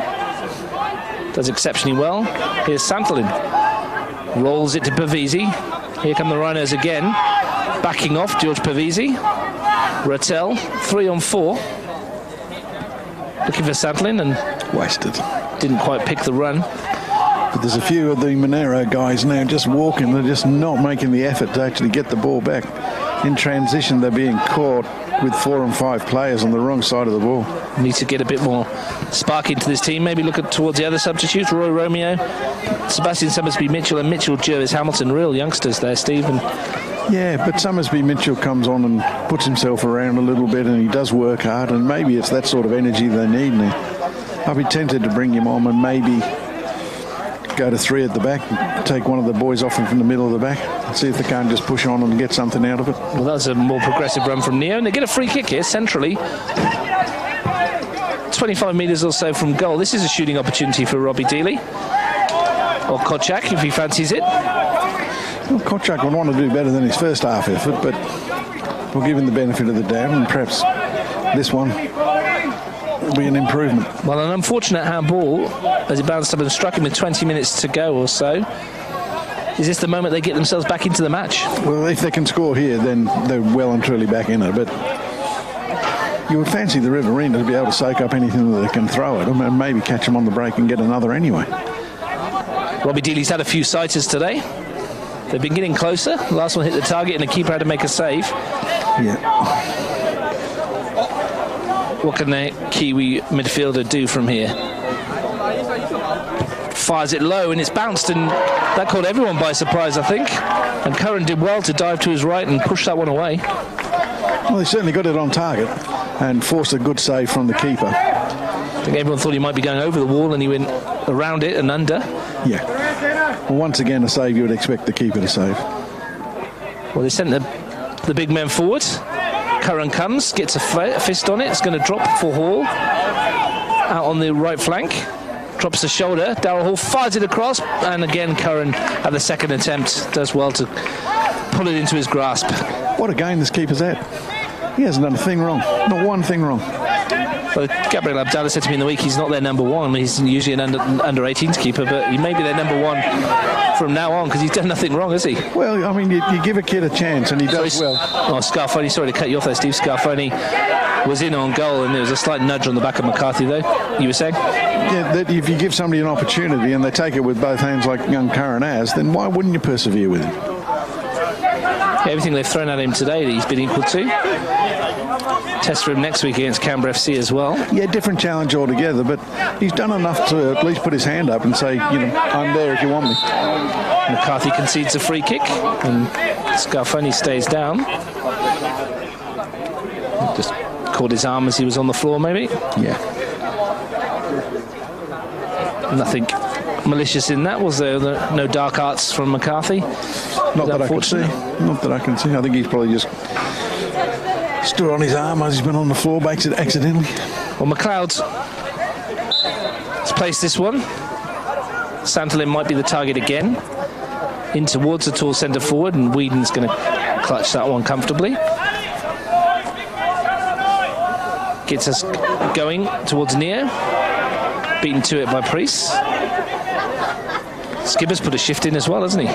Does exceptionally well. Here's Santolin. Rolls it to Pavese. Here come the Rhinos again. Backing off, George Pavese. Rattel, 3 on 4. Looking for Santolin, and wasted. Didn't quite pick the run. But there's a few of the Monaro guys now just walking. They're just not making the effort to actually get the ball back. In transition, they're being caught with 4 and 5 players on the wrong side of the ball. Need to get a bit more spark into this team. Maybe look towards the other substitutes. Roy Romeo, Sebastian Summersby-Mitchell, and Mitchell Jervis Hamilton. Real youngsters there, Stephen. Yeah, but Summersby-Mitchell comes on and puts himself around a little bit, and he does work hard, and maybe it's that sort of energy they need now. I'd be tempted to bring him on and maybe go to 3 at the back, take one of the boys off him from the middle of the back, see if they can't just push on and get something out of it. Well, that's a more progressive run from Neo, and they get a free kick here centrally. 25 metres or so from goal. This is a shooting opportunity for Robbie Dealey. Or Kochak, if he fancies it. Well, Kochak would want to do better than his first half effort, but we'll give him the benefit of the doubt, and perhaps this one will be an improvement. Well, an unfortunate handball as he bounced up and struck him with 20 minutes to go or so. Is this the moment they get themselves back into the match? Well, if they can score here, then they're well and truly back in it, but you would fancy the Riverina to be able to soak up anything that they can throw at them and maybe catch them on the break and get another anyway. Robbie Dealey's had a few sighters today. They've been getting closer. The last one hit the target and the keeper had to make a save. Yeah. What can the Kiwi midfielder do from here? Fires it low and it's bounced, and that caught everyone by surprise, I think. And Curran did well to dive to his right and push that one away. Well, he certainly got it on target and forced a good save from the keeper. I think everyone thought he might be going over the wall, and he went around it and under. Yeah. Well, once again, a save you would expect the keeper to save. Well, they sent the big men forward. Curran comes, gets a fist on it. It's going to drop for Hall. Out on the right flank. Drops the shoulder. Darryl Hall fires it across. And again, Curran, at the second attempt, does well to pull it into his grasp. What a game this keeper's at. He hasn't done a thing wrong. Not one thing wrong. Well, Gabriel Abdallah said to me in the week he's not their number one. He's usually an under 18s keeper, but he may be their number one from now on because he's done nothing wrong, has he? Well, I mean, you give a kid a chance and he does well. Oh, Scarfoni, sorry to cut you off there, Steve. Scarfoni was in on goal, and there was a slight nudge on the back of McCarthy, though. You were saying? Yeah, that if you give somebody an opportunity and they take it with both hands like young Curran has, then why wouldn't you persevere with him? Yeah, everything they've thrown at him today that he's been equal to. Test for him next week against Canberra FC as well. Yeah, different challenge altogether, but he's done enough to at least put his hand up and say, I'm there if you want me. McCarthy concedes a free kick, and Scarfoni stays down. Just caught his arm as he was on the floor, maybe. Yeah. Nothing malicious in that, was there? No dark arts from McCarthy? Not that I can see. Not that I can see. I think he's probably just stood on his arm as he's been on the floor accidentally. Well, McLeod's placed this one. Santalin might be the target again. In towards the tall centre forward, and Whedon's going to clutch that one comfortably. Gets us going towards Neo. Beaten to it by Priest. Skipper's put a shift in as well, hasn't he?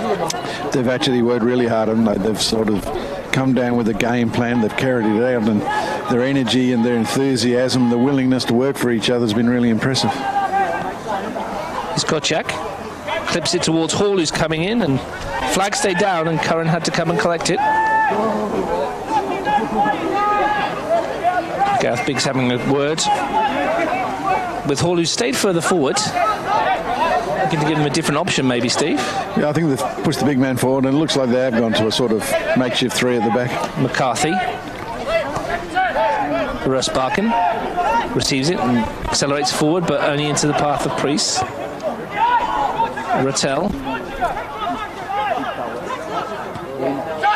They've actually worked really hard, haven't they? They've sort of come down with a game plan. They've carried it out, and their energy and their enthusiasm, the willingness to work for each other has been really impressive. It's Kochak. Clips it towards Hall, who's coming in, and flag stayed down, and Curran had to come and collect it. Gareth Biggs having a word with Hall, who stayed further forward. Looking to give him a different option, maybe, Steve? Yeah, I think they've pushed the big man forward, and it looks like they have gone to a sort of makeshift 3 at the back. McCarthy. Russ Barkin receives it and accelerates forward, but only into the path of Priest. Rattel.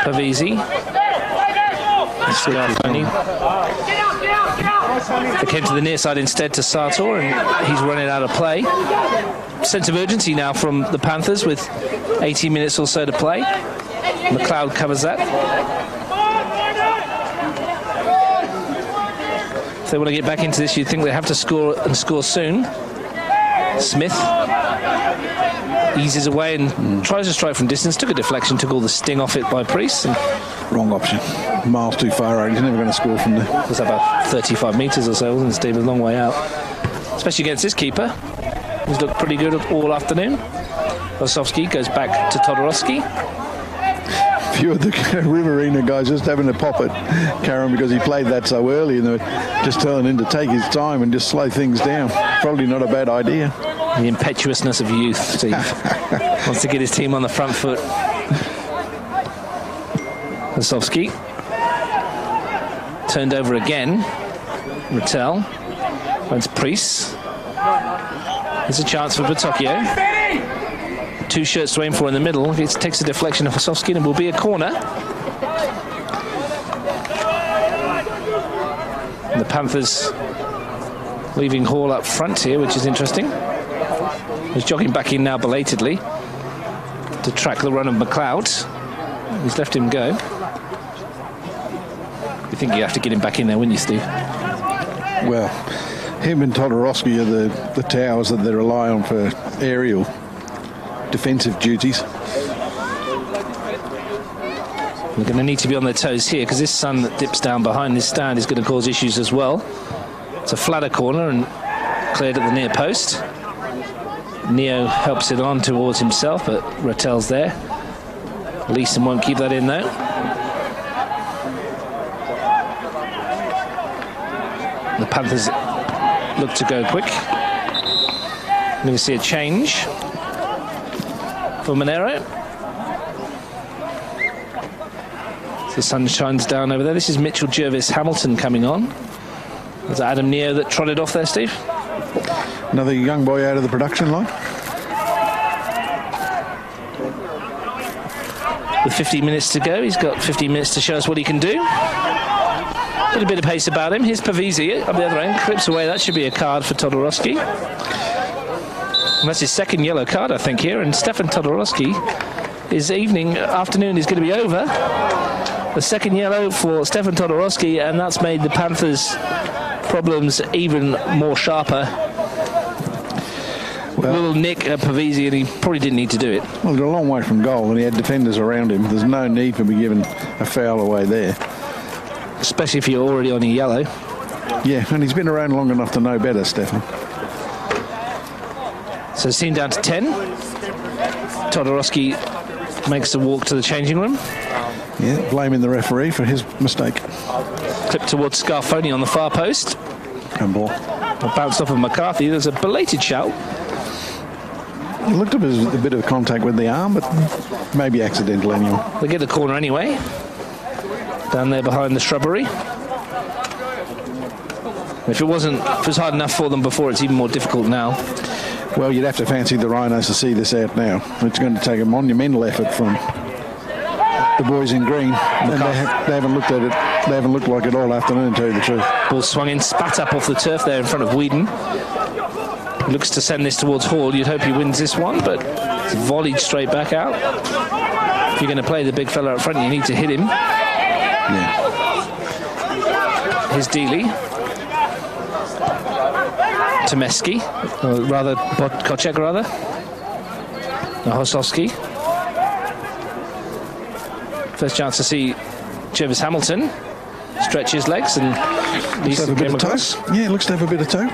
Pavese. Scarfoni. They came to the near side instead to Sartor, and he's running out of play. Sense of urgency now from the Panthers with 18 minutes or so to play. McLeod covers that. If they want to get back into this, you'd think they have to score and score soon. Smith eases away and tries to strike from distance. Took a deflection, took all the sting off it by Priest. And wrong option. Miles too far out. He's never going to score from there. It was about 35 metres or so, wasn't it, Steve? A long way out. Especially against this keeper. He's looked pretty good all afternoon. Osowski goes back to Todorowski. A few of the Riverina guys just having a pop at Curran because he played that so early, and they're just telling him to take his time and just slow things down. Probably not a bad idea. The impetuousness of youth, Steve. Wants to get his team on the front foot. Osowski. Turned over again. Rattel. Went to Priest. There's a chance for Batocchio. two shirts to aim for in the middle. It takes a deflection of Hosowski and it will be a corner. And the Panthers leaving Hall up front here, which is interesting. He's jogging back in now belatedly to track the run of McLeod. He's left him go. You think you have to get him back in there, wouldn't you, Steve? Well, him and Todorowski are the towers that they rely on for aerial defensive duties. They're going to need to be on their toes here because this sun that dips down behind this stand is going to cause issues as well. It's a flatter corner and cleared at the near post. Neo helps it on towards himself, but Rattel's there. Leeson won't keep that in though. The Panthers look to go quick. We're going to see a change for Monaro. The sun shines down over there. This is Mitchell Jervis Hamilton coming on. Was it Adam Neo that trotted off there, Steve? Another young boy out of the production line. With 15 minutes to go, he's got 15 minutes to show us what he can do. Got a bit of pace about him. Here's Pavisi up the other end, clips away. That should be a card for Todorowski. And that's his second yellow card, I think, here. And Stefan Todorowski, his afternoon is going to be over. The second yellow for Stefan Todorowski, and that's made the Panthers' problems even more sharper. Well, little nick at Pavisi, and he probably didn't need to do it. Well, they're a long way from goal, and he had defenders around him. There's no need for me giving a foul away there. Especially if you're already on a yellow. Yeah, and he's been around long enough to know better, Stefan. So it's team down to 10. Todorowski makes the walk to the changing room. Yeah, blaming the referee for his mistake. Clip towards Scarfoni on the far post. And ball. Bounced off of McCarthy. There's a belated shout. It looked a bit of contact with the arm, but maybe accidental anyway. They get the corner anyway. Down there behind the shrubbery. If it was hard enough for them before, it's even more difficult now. Well, you'd have to fancy the Rhinos to see this out now. It's going to take a monumental effort from the boys in green. And they haven't looked at it. They haven't looked like it all afternoon, to tell you the truth. Ball swung in, spat up off the turf there in front of Whedon. Looks to send this towards Hall. You'd hope he wins this one, but it's volleyed straight back out. If you're going to play the big fella up front, you need to hit him. Yeah. Here's Dealey. Tomeski, or rather, Kochek rather. Hosowski. First chance to see Jervis Hamilton stretch his legs and looks to have a bit of toe. Yeah, looks to have a bit of toe.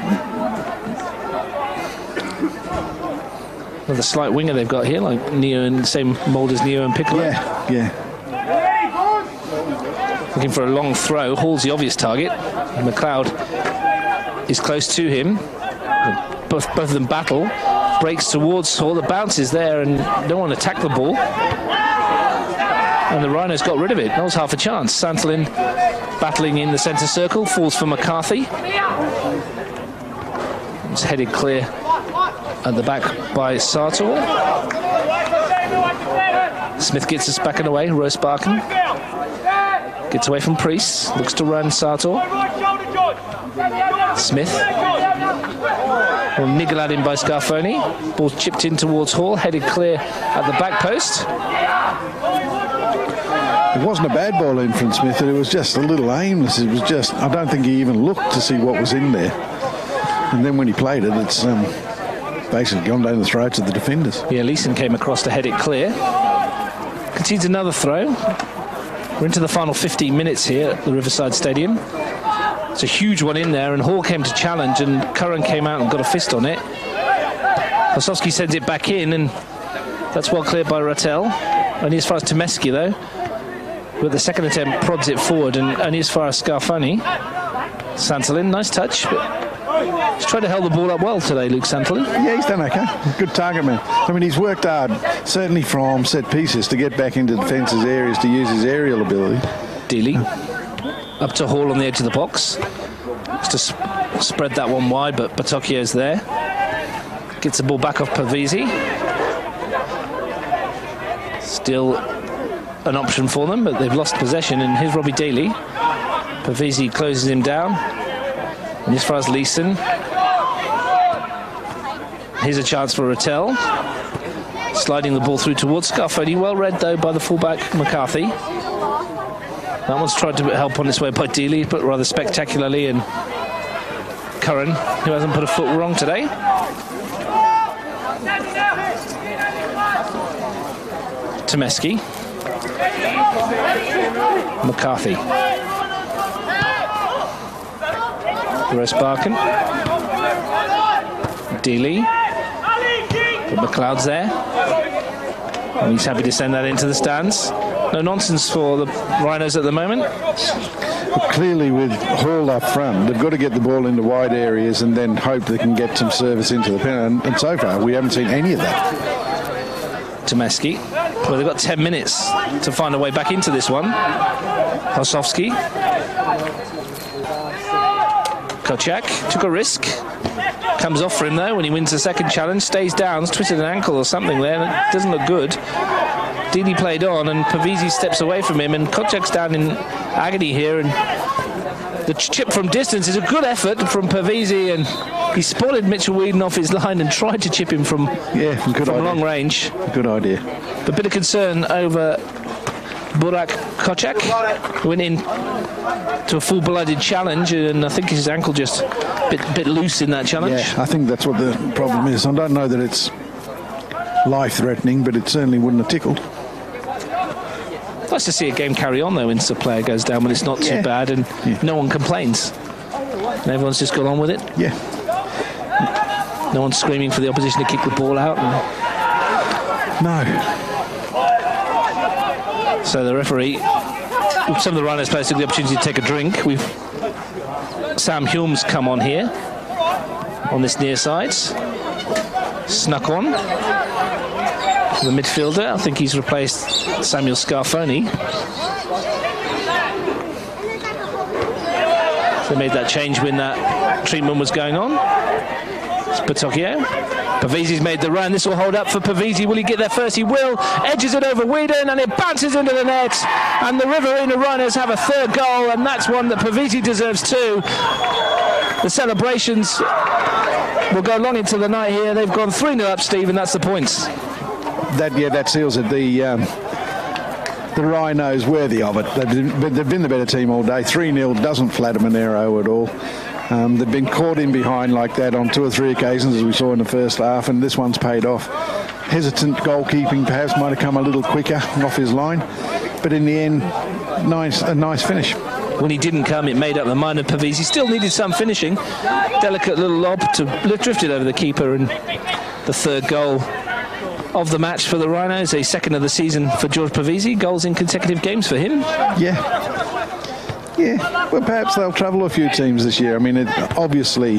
Another slight winger they've got here, like Neo, and same mould as Neo and Piccolo. Yeah. Looking for a long throw. Hall's the obvious target. McLeod is close to him. Both of them battle. Breaks towards Hall. The bounce is there and don't want to attack the ball. And the Rhinos got rid of it. That was half a chance. Santolin battling in the centre circle. Falls for McCarthy. It's headed clear at the back by Sartor. Smith gets us back and away. Rose Barkin gets away from Priest. Looks to run Sartor. Smith will niggle at him by Scarfoni. Ball's chipped in towards Hall. Headed clear at the back post. It wasn't a bad ball in from Smith. It was just a little aimless. It was just, I don't think he even looked to see what was in there. And then when he played it, it's basically gone down the throats of the defenders. Yeah, Leeson came across to head it clear. Concedes another throw. We're into the final 15 minutes here at the Riverside Stadium. It's a huge one in there, and Hall came to challenge, and Curran came out and got a fist on it. Hosowski sends it back in, and that's well cleared by Rattel. Only as far as Tomeski, though. But the second attempt prods it forward, and only as far as Scarfoni. Santolin, nice touch, but he's tried to hold the ball up well today, Luke Santolin. Yeah, he's done okay. Good target man. I mean, he's worked hard, certainly from set pieces, to get back into defence's areas to use his aerial ability. Dealey up to Hall on the edge of the box. Just to spread that one wide, but Batocchio's there. Gets the ball back off Pavisi. Still an option for them, but they've lost possession, and here's Robbie Daly. Pavesi closes him down, and as far as Leeson, here's a chance for Rattel, sliding the ball through towards Scarfoni. Well read though by the fullback McCarthy. That one's tried to help on its way by Dealey, but rather spectacularly, and Curran, who hasn't put a foot wrong today. Tomeski, McCarthy, the rest Barkin, Dealey, but McLeod's there, and he's happy to send that into the stands. No nonsense for the Rhinos at the moment. But clearly with Hall up front, they've got to get the ball into wide areas and then hope they can get some service into the pen, and so far we haven't seen any of that. Tomeski. Well, they've got 10 minutes to find a way back into this one. Hosowski. Kocak took a risk. Comes off for him though when he wins the second challenge. Stays down, twisted an ankle or something there, and it doesn't look good. Dealey played on, and Pavesi steps away from him, and Kocak's down in agony here, and the chip from distance is a good effort from Pavesi, and he spotted Mitchell Whedon off his line and tried to chip him from long range. Good idea. But a bit of concern over Burak Kocak, who went in to a full-blooded challenge, and I think his ankle just a bit loose in that challenge. Yeah, I think that's what the problem is. I don't know that it's life-threatening, but it certainly wouldn't have tickled. Nice to see a game carry on though once the player goes down, but it's not too bad, and no one complains. And everyone's just got on with it. Yeah. No one's screaming for the opposition to kick the ball out. No. So the referee, some of the Rhinos players took the opportunity to take a drink. Sam Hulme's come on here on this near side. Snuck on. The midfielder, I think he's replaced Samuel Scarfoni. They made that change when that treatment was going on. It's Patocchio. Pavesi's made the run. This will hold up for Pavesi. Will he get there first? He will. Edges it over Whedon, and it bounces into the net. And the Riverina Rhinos have a third goal, and that's one that Pavesi deserves too. The celebrations will go long into the night here. They've gone 3-0 up, Steve, and that's the points. That seals it. The Rhinos worthy of it. They've been the better team all day. 3-0 doesn't flatter Monaro at all. They've been caught in behind like that on 2 or 3 occasions, as we saw in the first half, and this one's paid off. Hesitant goalkeeping perhaps might have come a little quicker off his line, but in the end, a nice finish. When he didn't come, it made up the mind of Pavesi. Still needed some finishing. Delicate little lob to drifted over the keeper, and the third goal of the match for the Rhinos, a second of the season for George Pavesi. Goals in consecutive games for him. Yeah, well, perhaps they'll travel a few teams this year. I mean, obviously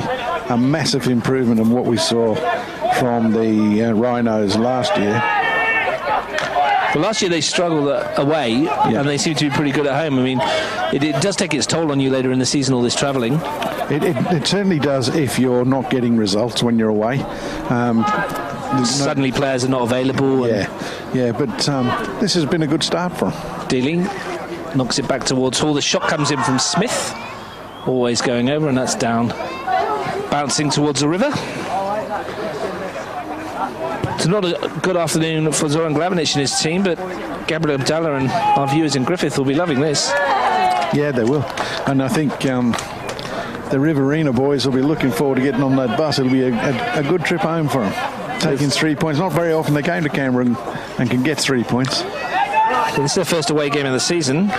a massive improvement in what we saw from the Rhinos last year. Well, last year they struggled away, and they seem to be pretty good at home. I mean, it does take its toll on you later in the season, all this travelling. It certainly does if you're not getting results when you're away. Suddenly players are not available. But this has been a good start for him. Dealing. Knocks it back towards Hall. The shot comes in from Smith. Always going over, and that's down. Bouncing towards the river. It's not a good afternoon for Zoran Glavinic and his team, but Gabriel Abdallah and our viewers in Griffith will be loving this. Yeah, they will. And I think the Riverina boys will be looking forward to getting on that bus. It'll be a good trip home for them. Taking 3 points. Not very often they came to Canberra and can get 3 points. Well, this is their first away game of the season,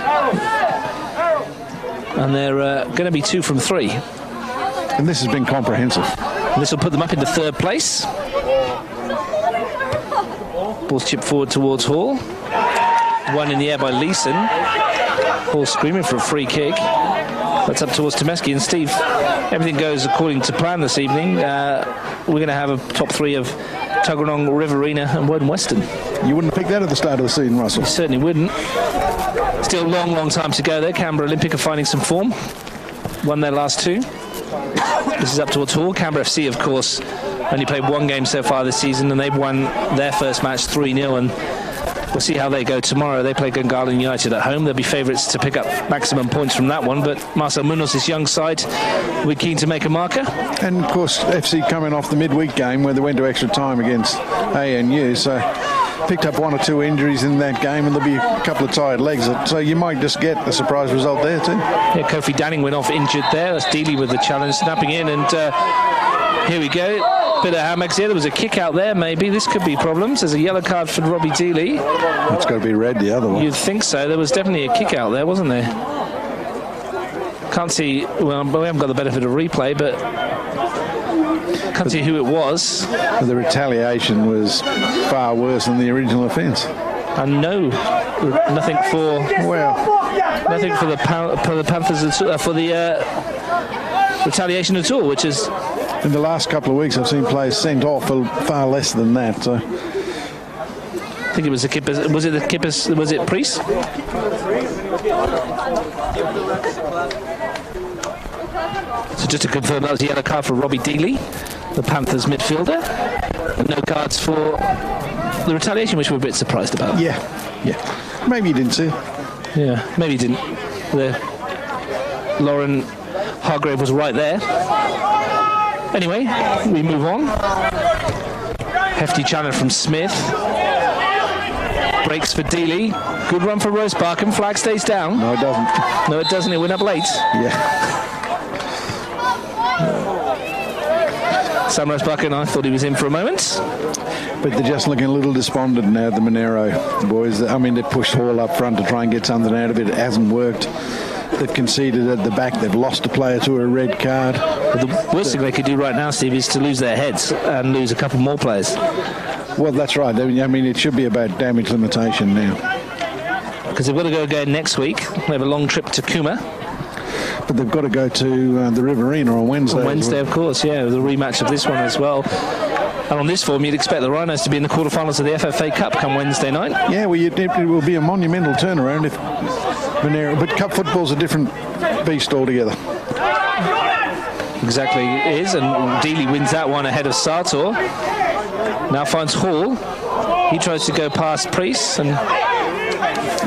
and they're going to be 2 from 3. And this has been comprehensive. And this will put them up into 3rd place. Ball's chipped forward towards Hall. One in the air by Leeson. Hall screaming for a free kick. That's up towards Tomeski. And Steve, everything goes according to plan this evening. We're going to have a top 3 of Tuggeranong, Riverina and Woden Western. You wouldn't pick that at the start of the season, Russell. You certainly wouldn't. Still a long time to go there. Canberra Olympic are finding some form. Won their last 2. This is up towards Hall. Canberra FC, of course, only played 1 game so far this season, and they've won their first match 3-0, and We'll see how they go tomorrow. They play Gungahlin United at home. They'll be favourites to pick up maximum points from that one, but Marcel Munoz' young side, we're keen to make a marker. And of course, FC coming off the midweek game where they went to extra time against ANU, so picked up 1 or 2 injuries in that game, and there'll be a couple of tired legs, so you might just get a surprise result there too. Yeah, Kofi Danning went off injured there. That's Dealey with the challenge, snapping in, and here we go. Bit of hammocks here. There was a kick out there, maybe. This could be problems. There's a yellow card for Robbie Dealey. It's got to be red, the other one. You'd think so. There was definitely a kick out there, wasn't there? Can't see, well, we haven't got the benefit of replay, but can't see who it was. The retaliation was far worse than the original offence. And no, nothing for the Panthers for the retaliation at all, which is. In the last couple of weeks, I've seen players sent off for far less than that. So, I think it was the Kippers. Was it the Kippers? Was it Priest? So just to confirm, that was a yellow card for Robbie Dealey, the Panthers midfielder. And no cards for the retaliation, which we're a bit surprised about. Yeah. Maybe you didn't see it. Yeah, maybe you didn't. Lauren Hargrave was right there. Anyway, we move on. Hefty challenge from Smith. Breaks for Dealey. Good run for Rosebarken. Flag stays down. No, it doesn't. No, it doesn't. It went up late. Yeah. Sam Rosebarken, I thought he was in for a moment. But they're just looking a little despondent now, the Monaro boys. I mean, they pushed Hall up front to try and get something out of it. It hasn't worked. They've conceded at the back. They've lost a player to a red card. But the worst thing they could do right now, Steve, is to lose their heads and lose a couple more players. Well, that's right. I mean, it should be about damage limitation now. Because they've got to go again next week. They have a long trip to Kuma. But they've got to go to the Riverina on Wednesday. On Wednesday, of course, yeah. The rematch of this one as well. And on this form, you'd expect the Rhinos to be in the quarterfinals of the FFA Cup come Wednesday night. Yeah, well, it will be a monumental turnaround if Monaro. But cup football's a different beast altogether. Exactly, it is. And Dealey wins that one ahead of Sartor. Now finds Hall. He tries to go past Priest and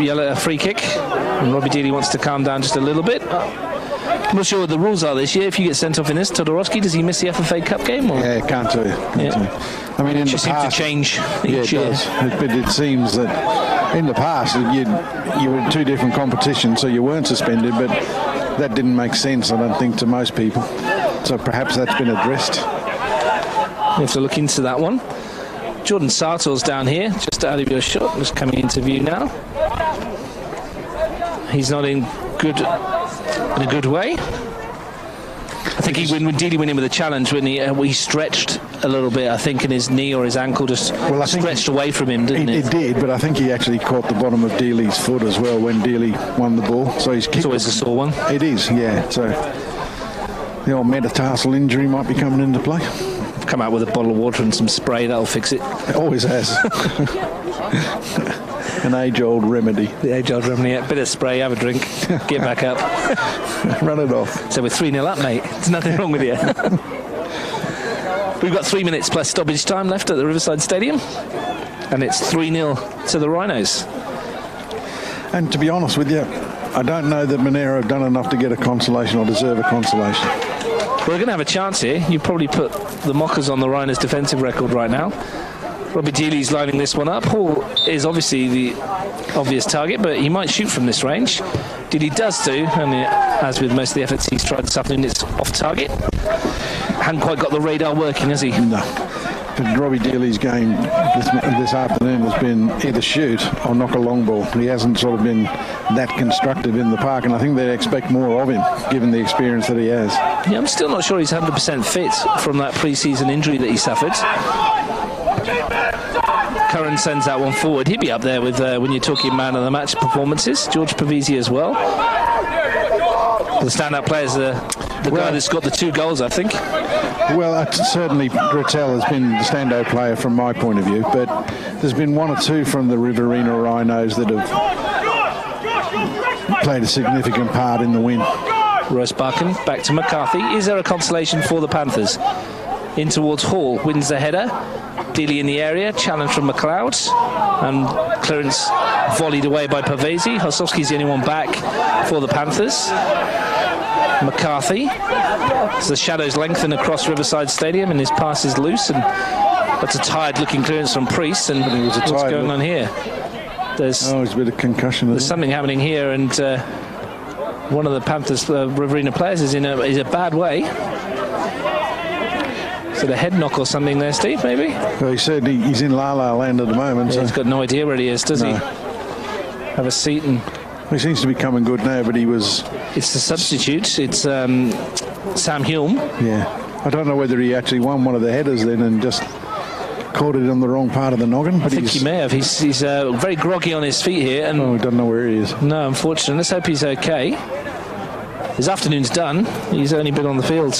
yell at a free kick. And Robbie Dealey wants to calm down just a little bit. I'm not sure what the rules are this year. If you get sent off in this, Todorowski, does he miss the FFA Cup game? Or? Yeah, can't do it. I mean, in the past, seems to change each year. Does. But it seems that in the past you were in 2 different competitions, so you weren't suspended. But that didn't make sense, I don't think, to most people. So perhaps that's been addressed. You have to look into that one. Jordan Sartor's down here, just out of your shot, just coming into view now. He's not in a good way. I think when Dealey went in with a challenge, when he stretched a little bit, I think, in his knee or his ankle just stretched away from him, didn't it? It did, but I think he actually caught the bottom of Dealey's foot as well when Dealey won the ball. So he's kicked. It's always a sore one. It is, yeah. So the old metatarsal injury might be coming into play. Come out with a bottle of water and some spray, that'll fix it. It always has. An age-old remedy. The age-old remedy. A bit of spray, have a drink, get back up. Run it off. So we're 3-0 up, mate. There's nothing wrong with you. We've got 3 minutes plus stoppage time left at the Riverside Stadium. And it's 3-0 to the Rhinos. And to be honest with you, I don't know that Monaro have done enough to get a consolation or deserve a consolation. We're going to have a chance here. You probably put the Mockers on the Rhinos' defensive record right now. Robbie Dealey's lining this one up. Hall is obviously the obvious target, but he might shoot from this range. Dealey does do, and as with most of the efforts he's tried something, it's off target. Hadn't quite got the radar working, has he? No. But Robbie Dealey's game this afternoon has been either shoot or knock a long ball. He hasn't sort of been that constructive in the park, and I think they expect more of him, given the experience that he has. Yeah, I'm still not sure he's 100% fit from that pre-season injury that he suffered. Curran sends that one forward. He'd be up there with when you're talking man of the match performances. George Pavesi as well. The standout players, the guy that's got the 2 goals, I think. Well, certainly Grattel has been the standout player from my point of view, but there's been 1 or 2 from the Riverina Rhinos that have played a significant part in the win. Rosebarken back to McCarthy. Is there a consolation for the Panthers? in towards Hall, wins the header. Dealey in the area, challenge from McLeod, and clearance volleyed away by Pavesi. Hosowski's the only one back for the Panthers. McCarthy. So the shadows lengthen across Riverside Stadium, and his pass is loose, and that's a tired-looking clearance from Priest. And what's going on here? There's a bit of concussion. There's something happening here, and one of the Panthers Riverina players is in a bad way. Is it a head knock or something there, Steve, maybe? Well, he said he's in La La Land at the moment. Yeah, so he's got no idea where he is, does he? Have a seat. And he seems to be coming good now, but he was... It's the substitute. It's Sam Hulme. Yeah. I don't know whether he actually won one of the headers then and just caught it on the wrong part of the noggin. But I think he may have. He's very groggy on his feet here. And I don't know where he is. No, unfortunately. Let's hope he's okay. His afternoon's done. He's only been on the field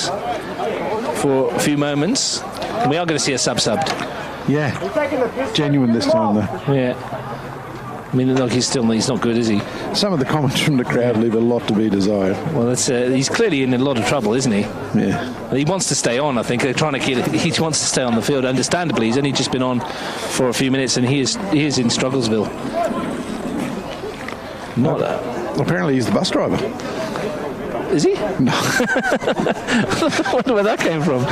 for a few moments. We are going to see a sub-subbed. Yeah. Genuine this time, though. Yeah. I mean, look, he's not good, is he? Some of the comments from the crowd leave a lot to be desired. Well, he's clearly in a lot of trouble, isn't he? Yeah. He wants to stay on, I think. They're trying to he wants to stay on the field. Understandably, he's only just been on for a few minutes, and he is in Strugglesville. Apparently, he's the bus driver. Is he? No. I wonder where that came from.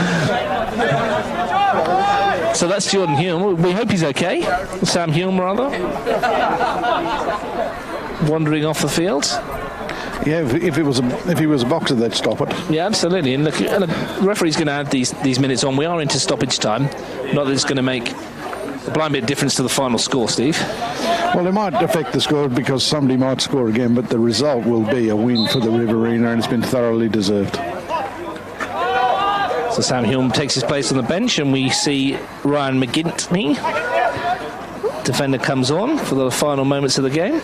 So that's Jordan Hulme. We hope he's okay. Sam Hulme, rather. Wandering off the field. Yeah, if he was a boxer, they'd stop it. Yeah, absolutely. And the referee's going to add these minutes on. We are into stoppage time. Not that it's going to make a blind bit of difference to the final score, Steve. Well, it might affect the score because somebody might score again, but the result will be a win for the Riverina, and it's been thoroughly deserved. So Sam Hulme takes his place on the bench, and we see Ryan McGinty. Defender comes on for the final moments of the game.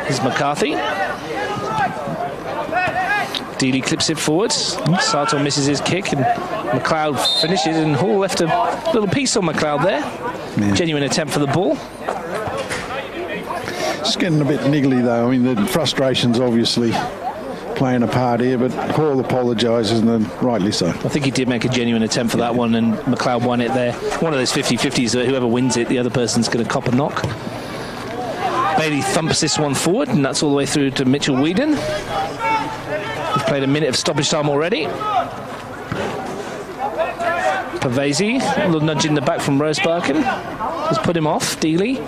Here's McCarthy. Dealey clips it forwards. Sartor misses his kick, and McLeod finishes, and Hall left a little piece on McLeod there. Yeah. Genuine attempt for the ball. It's getting a bit niggly, though. I mean, the frustration's obviously playing a part here, but Hall apologises, and then rightly so. I think he did make a genuine attempt for that one, and McLeod won it there. One of those 50-50s that whoever wins it, the other person's going to cop a knock. Bailey thumps this one forward, and that's all the way through to Mitchell Whedon. We've played a minute of stoppage time already. Pavesi, a little nudge in the back from Rosebarken. Has put him off. Dealey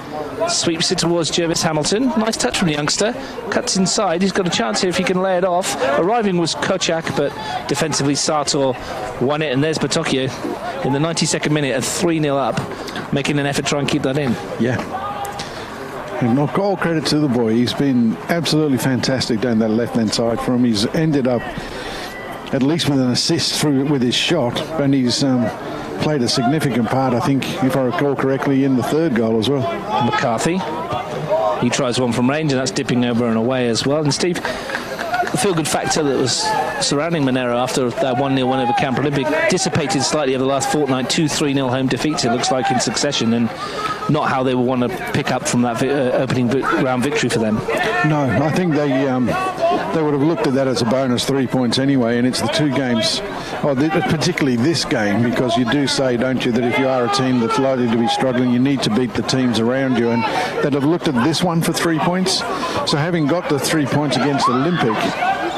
sweeps it towards Jervis Hamilton. Nice touch from the youngster. Cuts inside. He's got a chance here if he can lay it off. Arriving was Kochak, but defensively Sartor won it. And there's Batocchio in the 92nd minute at 3-0 up, making an effort to try and keep that in. Yeah. And all credit to the boy. He's been absolutely fantastic down that left-hand side for him. He's ended up at least with an assist with his shot, and he's played a significant part, I think, if I recall correctly, in the third goal as well. McCarthy. He tries one from range, and that's dipping over and away as well. And Steve, the feel-good factor that was surrounding Monaro after that 1-0 win over Camp Olympic dissipated slightly over the last fortnight. 2 3-0 home defeats, it looks like, in succession, and not how they will want to pick up from that opening round victory for them. No, I think they would have looked at that as a bonus 3 points anyway, and it's the two games, particularly this game, because you do say, don't you, that if you are a team that's likely to be struggling, you need to beat the teams around you, and they'd have looked at this one for 3 points. So having got the 3 points against Olympic,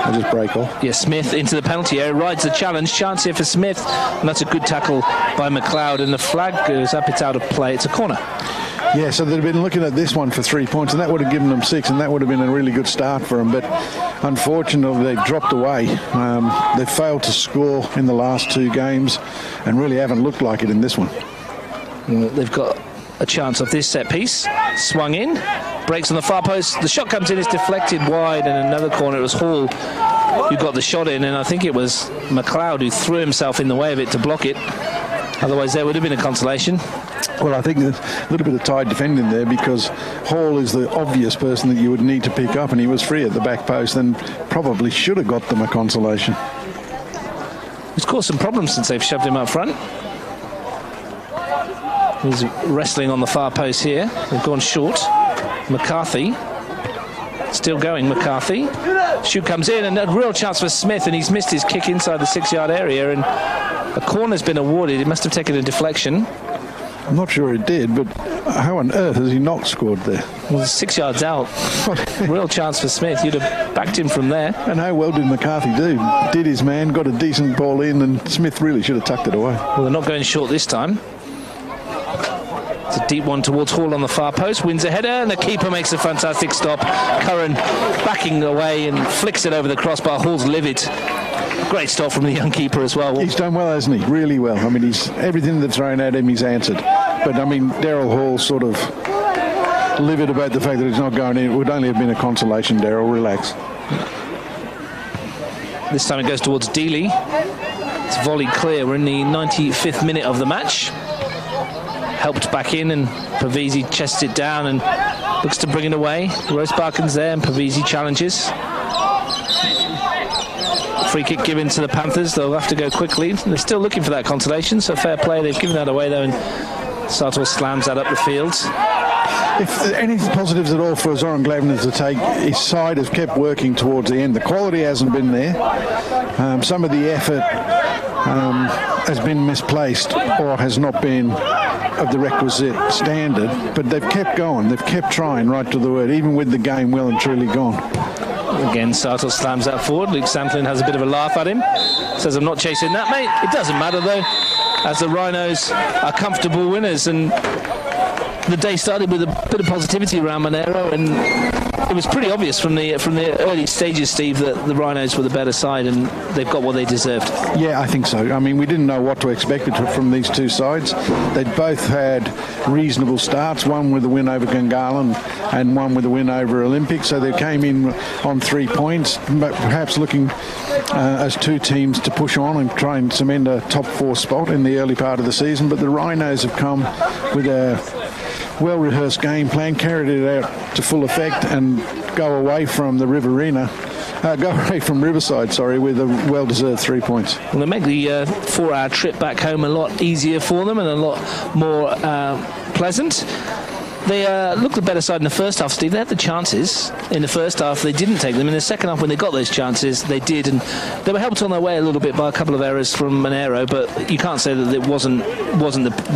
I'll just break off. Yeah, Smith into the penalty area, rides the challenge, chance here for Smith, and that's a good tackle by McLeod, and the flag goes up, it's out of play, it's a corner. Yeah, so they'd have been looking at this one for 3 points, and that would have given them 6, and that would have been a really good start for them. But unfortunately, they dropped away. They failed to score in the last 2 games, and really haven't looked like it in this one. They've got a chance of this set piece. Swung in, breaks on the far post. The shot comes in, it's deflected wide, and another corner. It was Hall who got the shot in, and I think it was McLeod who threw himself in the way of it to block it. Otherwise, there would have been a consolation. Well, I think there's a little bit of tight defending there, because Hall is the obvious person that you would need to pick up, and he was free at the back post and probably should have got them a consolation. He's caused some problems since they've shoved him up front. He's wrestling on the far post here. They've gone short. McCarthy. Still going, McCarthy. Shoot comes in, and a real chance for Smith, and he's missed his kick inside the 6-yard area, and a corner's been awarded. It must have taken a deflection. I'm not sure it did, but how on earth has he not scored there? Well, 6 yards out. Real chance for Smith. You'd have backed him from there. And how well did McCarthy do? Did his man, got a decent ball in, and Smith really should have tucked it away. Well, they're not going short this time. It's a deep one towards Hall on the far post. Wins a header, and the keeper makes a fantastic stop. Curran backing away and flicks it over the crossbar. Hall's livid. Great stop from the young keeper as well. He's done well, hasn't he? Really well. I mean, he's everything they've thrown at him, he's answered. But, I mean, Daryl Hall sort of livid about the fact that he's not going in. It would only have been a consolation, Daryl. Relax. This time it goes towards Dealey. It's volleyed clear. We're in the 95th minute of the match. Helped back in, and Pavesi chests it down and looks to bring it away. Rosebarken's there, and Pavesi challenges. Free kick given to the Panthers. They'll have to go quickly. They're still looking for that consolation, so fair play. They've given that away though, and Sartor slams that up the field. If any positives at all for Zoran Glavina to take, his side has kept working towards the end. The quality hasn't been there. Some of the effort has been misplaced or has not been of the requisite standard, but they've kept going. They've kept trying right to the word, even with the game well and truly gone. Again, Sartor slams that forward. Luke Samplin has a bit of a laugh at him. Says, I'm not chasing that, mate. It doesn't matter, though, as the Rhinos are comfortable winners. And the day started with a bit of positivity around Monaro, and it was pretty obvious from the early stages, Steve, that the Rhinos were the better side, and they've got what they deserved. Yeah, I think so. I mean, we didn't know what to expect from these two sides. They'd both had reasonable starts, one with a win over Gungahlin and one with a win over Olympic, so they came in on 3 points, but perhaps looking as two teams to push on and try and cement a top 4 spot in the early part of the season. But the Rhinos have come with a well-rehearsed game plan, carried it out to full effect, and go away from the Riverina, go away from Riverside, with a well-deserved 3 points. Well, they make the 4-hour trip back home a lot easier for them and a lot more pleasant. They looked the better side in the first half, Steve. They had the chances in the first half. They didn't take them. In the second half, when they got those chances, they did. And they were helped on their way a little bit by a couple of errors from Monaro, but you can't say that it wasn't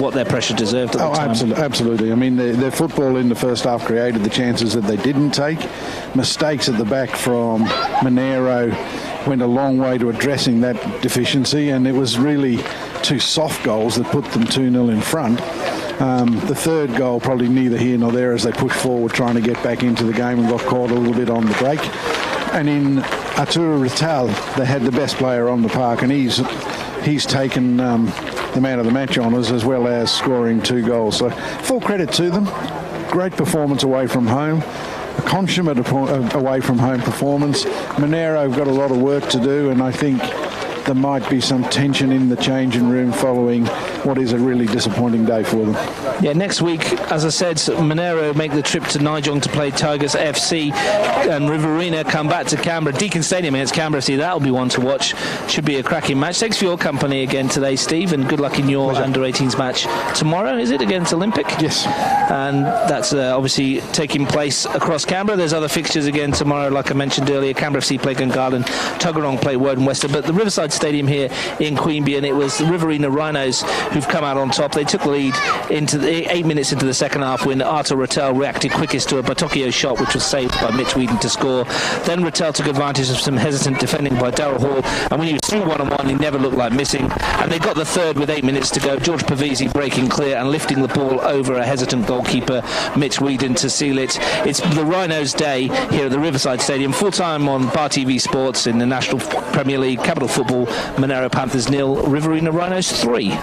what their pressure deserved at the time. Absolutely. I mean, their football in the first half created the chances that they didn't take. Mistakes at the back from Monaro went a long way to addressing that deficiency, and it was really 2 soft goals that put them 2-0 in front. The third goal probably neither here nor there as they pushed forward trying to get back into the game and got caught a little bit on the break. And in Arturo Rital, they had the best player on the park, and he's taken the man of the match honours as well as scoring 2 goals. So full credit to them. Great performance away from home. A consummate away from home performance. Monaro have got a lot of work to do, and I think there might be some tension in the changing room following what is a really disappointing day for them. Yeah, next week, as I said, Monaro make the trip to Nijong to play Tigers FC, and Riverina come back to Canberra, Deakin Stadium against Canberra FC. That'll be one to watch. Should be a cracking match. Thanks for your company again today, Steve, and good luck in your under-18s match tomorrow. Is it against Olympic? Yes. And that's obviously taking place across Canberra. There's other fixtures again tomorrow, like I mentioned earlier. Canberra FC play Gungahlin, Tuggeranong play Woden Western, but the Riverside Stadium here in Queanbeyan, it was the Riverina Rhinos who've come out on top. They took the lead into the 8 minutes into the second half when Arthur Rattel reacted quickest to a Batocchio shot, which was saved by Mitch Whedon to score. Then Rattel took advantage of some hesitant defending by Daryl Hall, and when he was through 1-on-1, he never looked like missing. And they got the third with 8 minutes to go. George Pavesi breaking clear and lifting the ball over a hesitant goalkeeper, Mitch Whedon, to seal it. It's the Rhinos' day here at the Riverside Stadium. Full time on Bar TV Sports in the National Premier League. Capital Football, Monaro Panthers 0, Riverina Rhinos 3.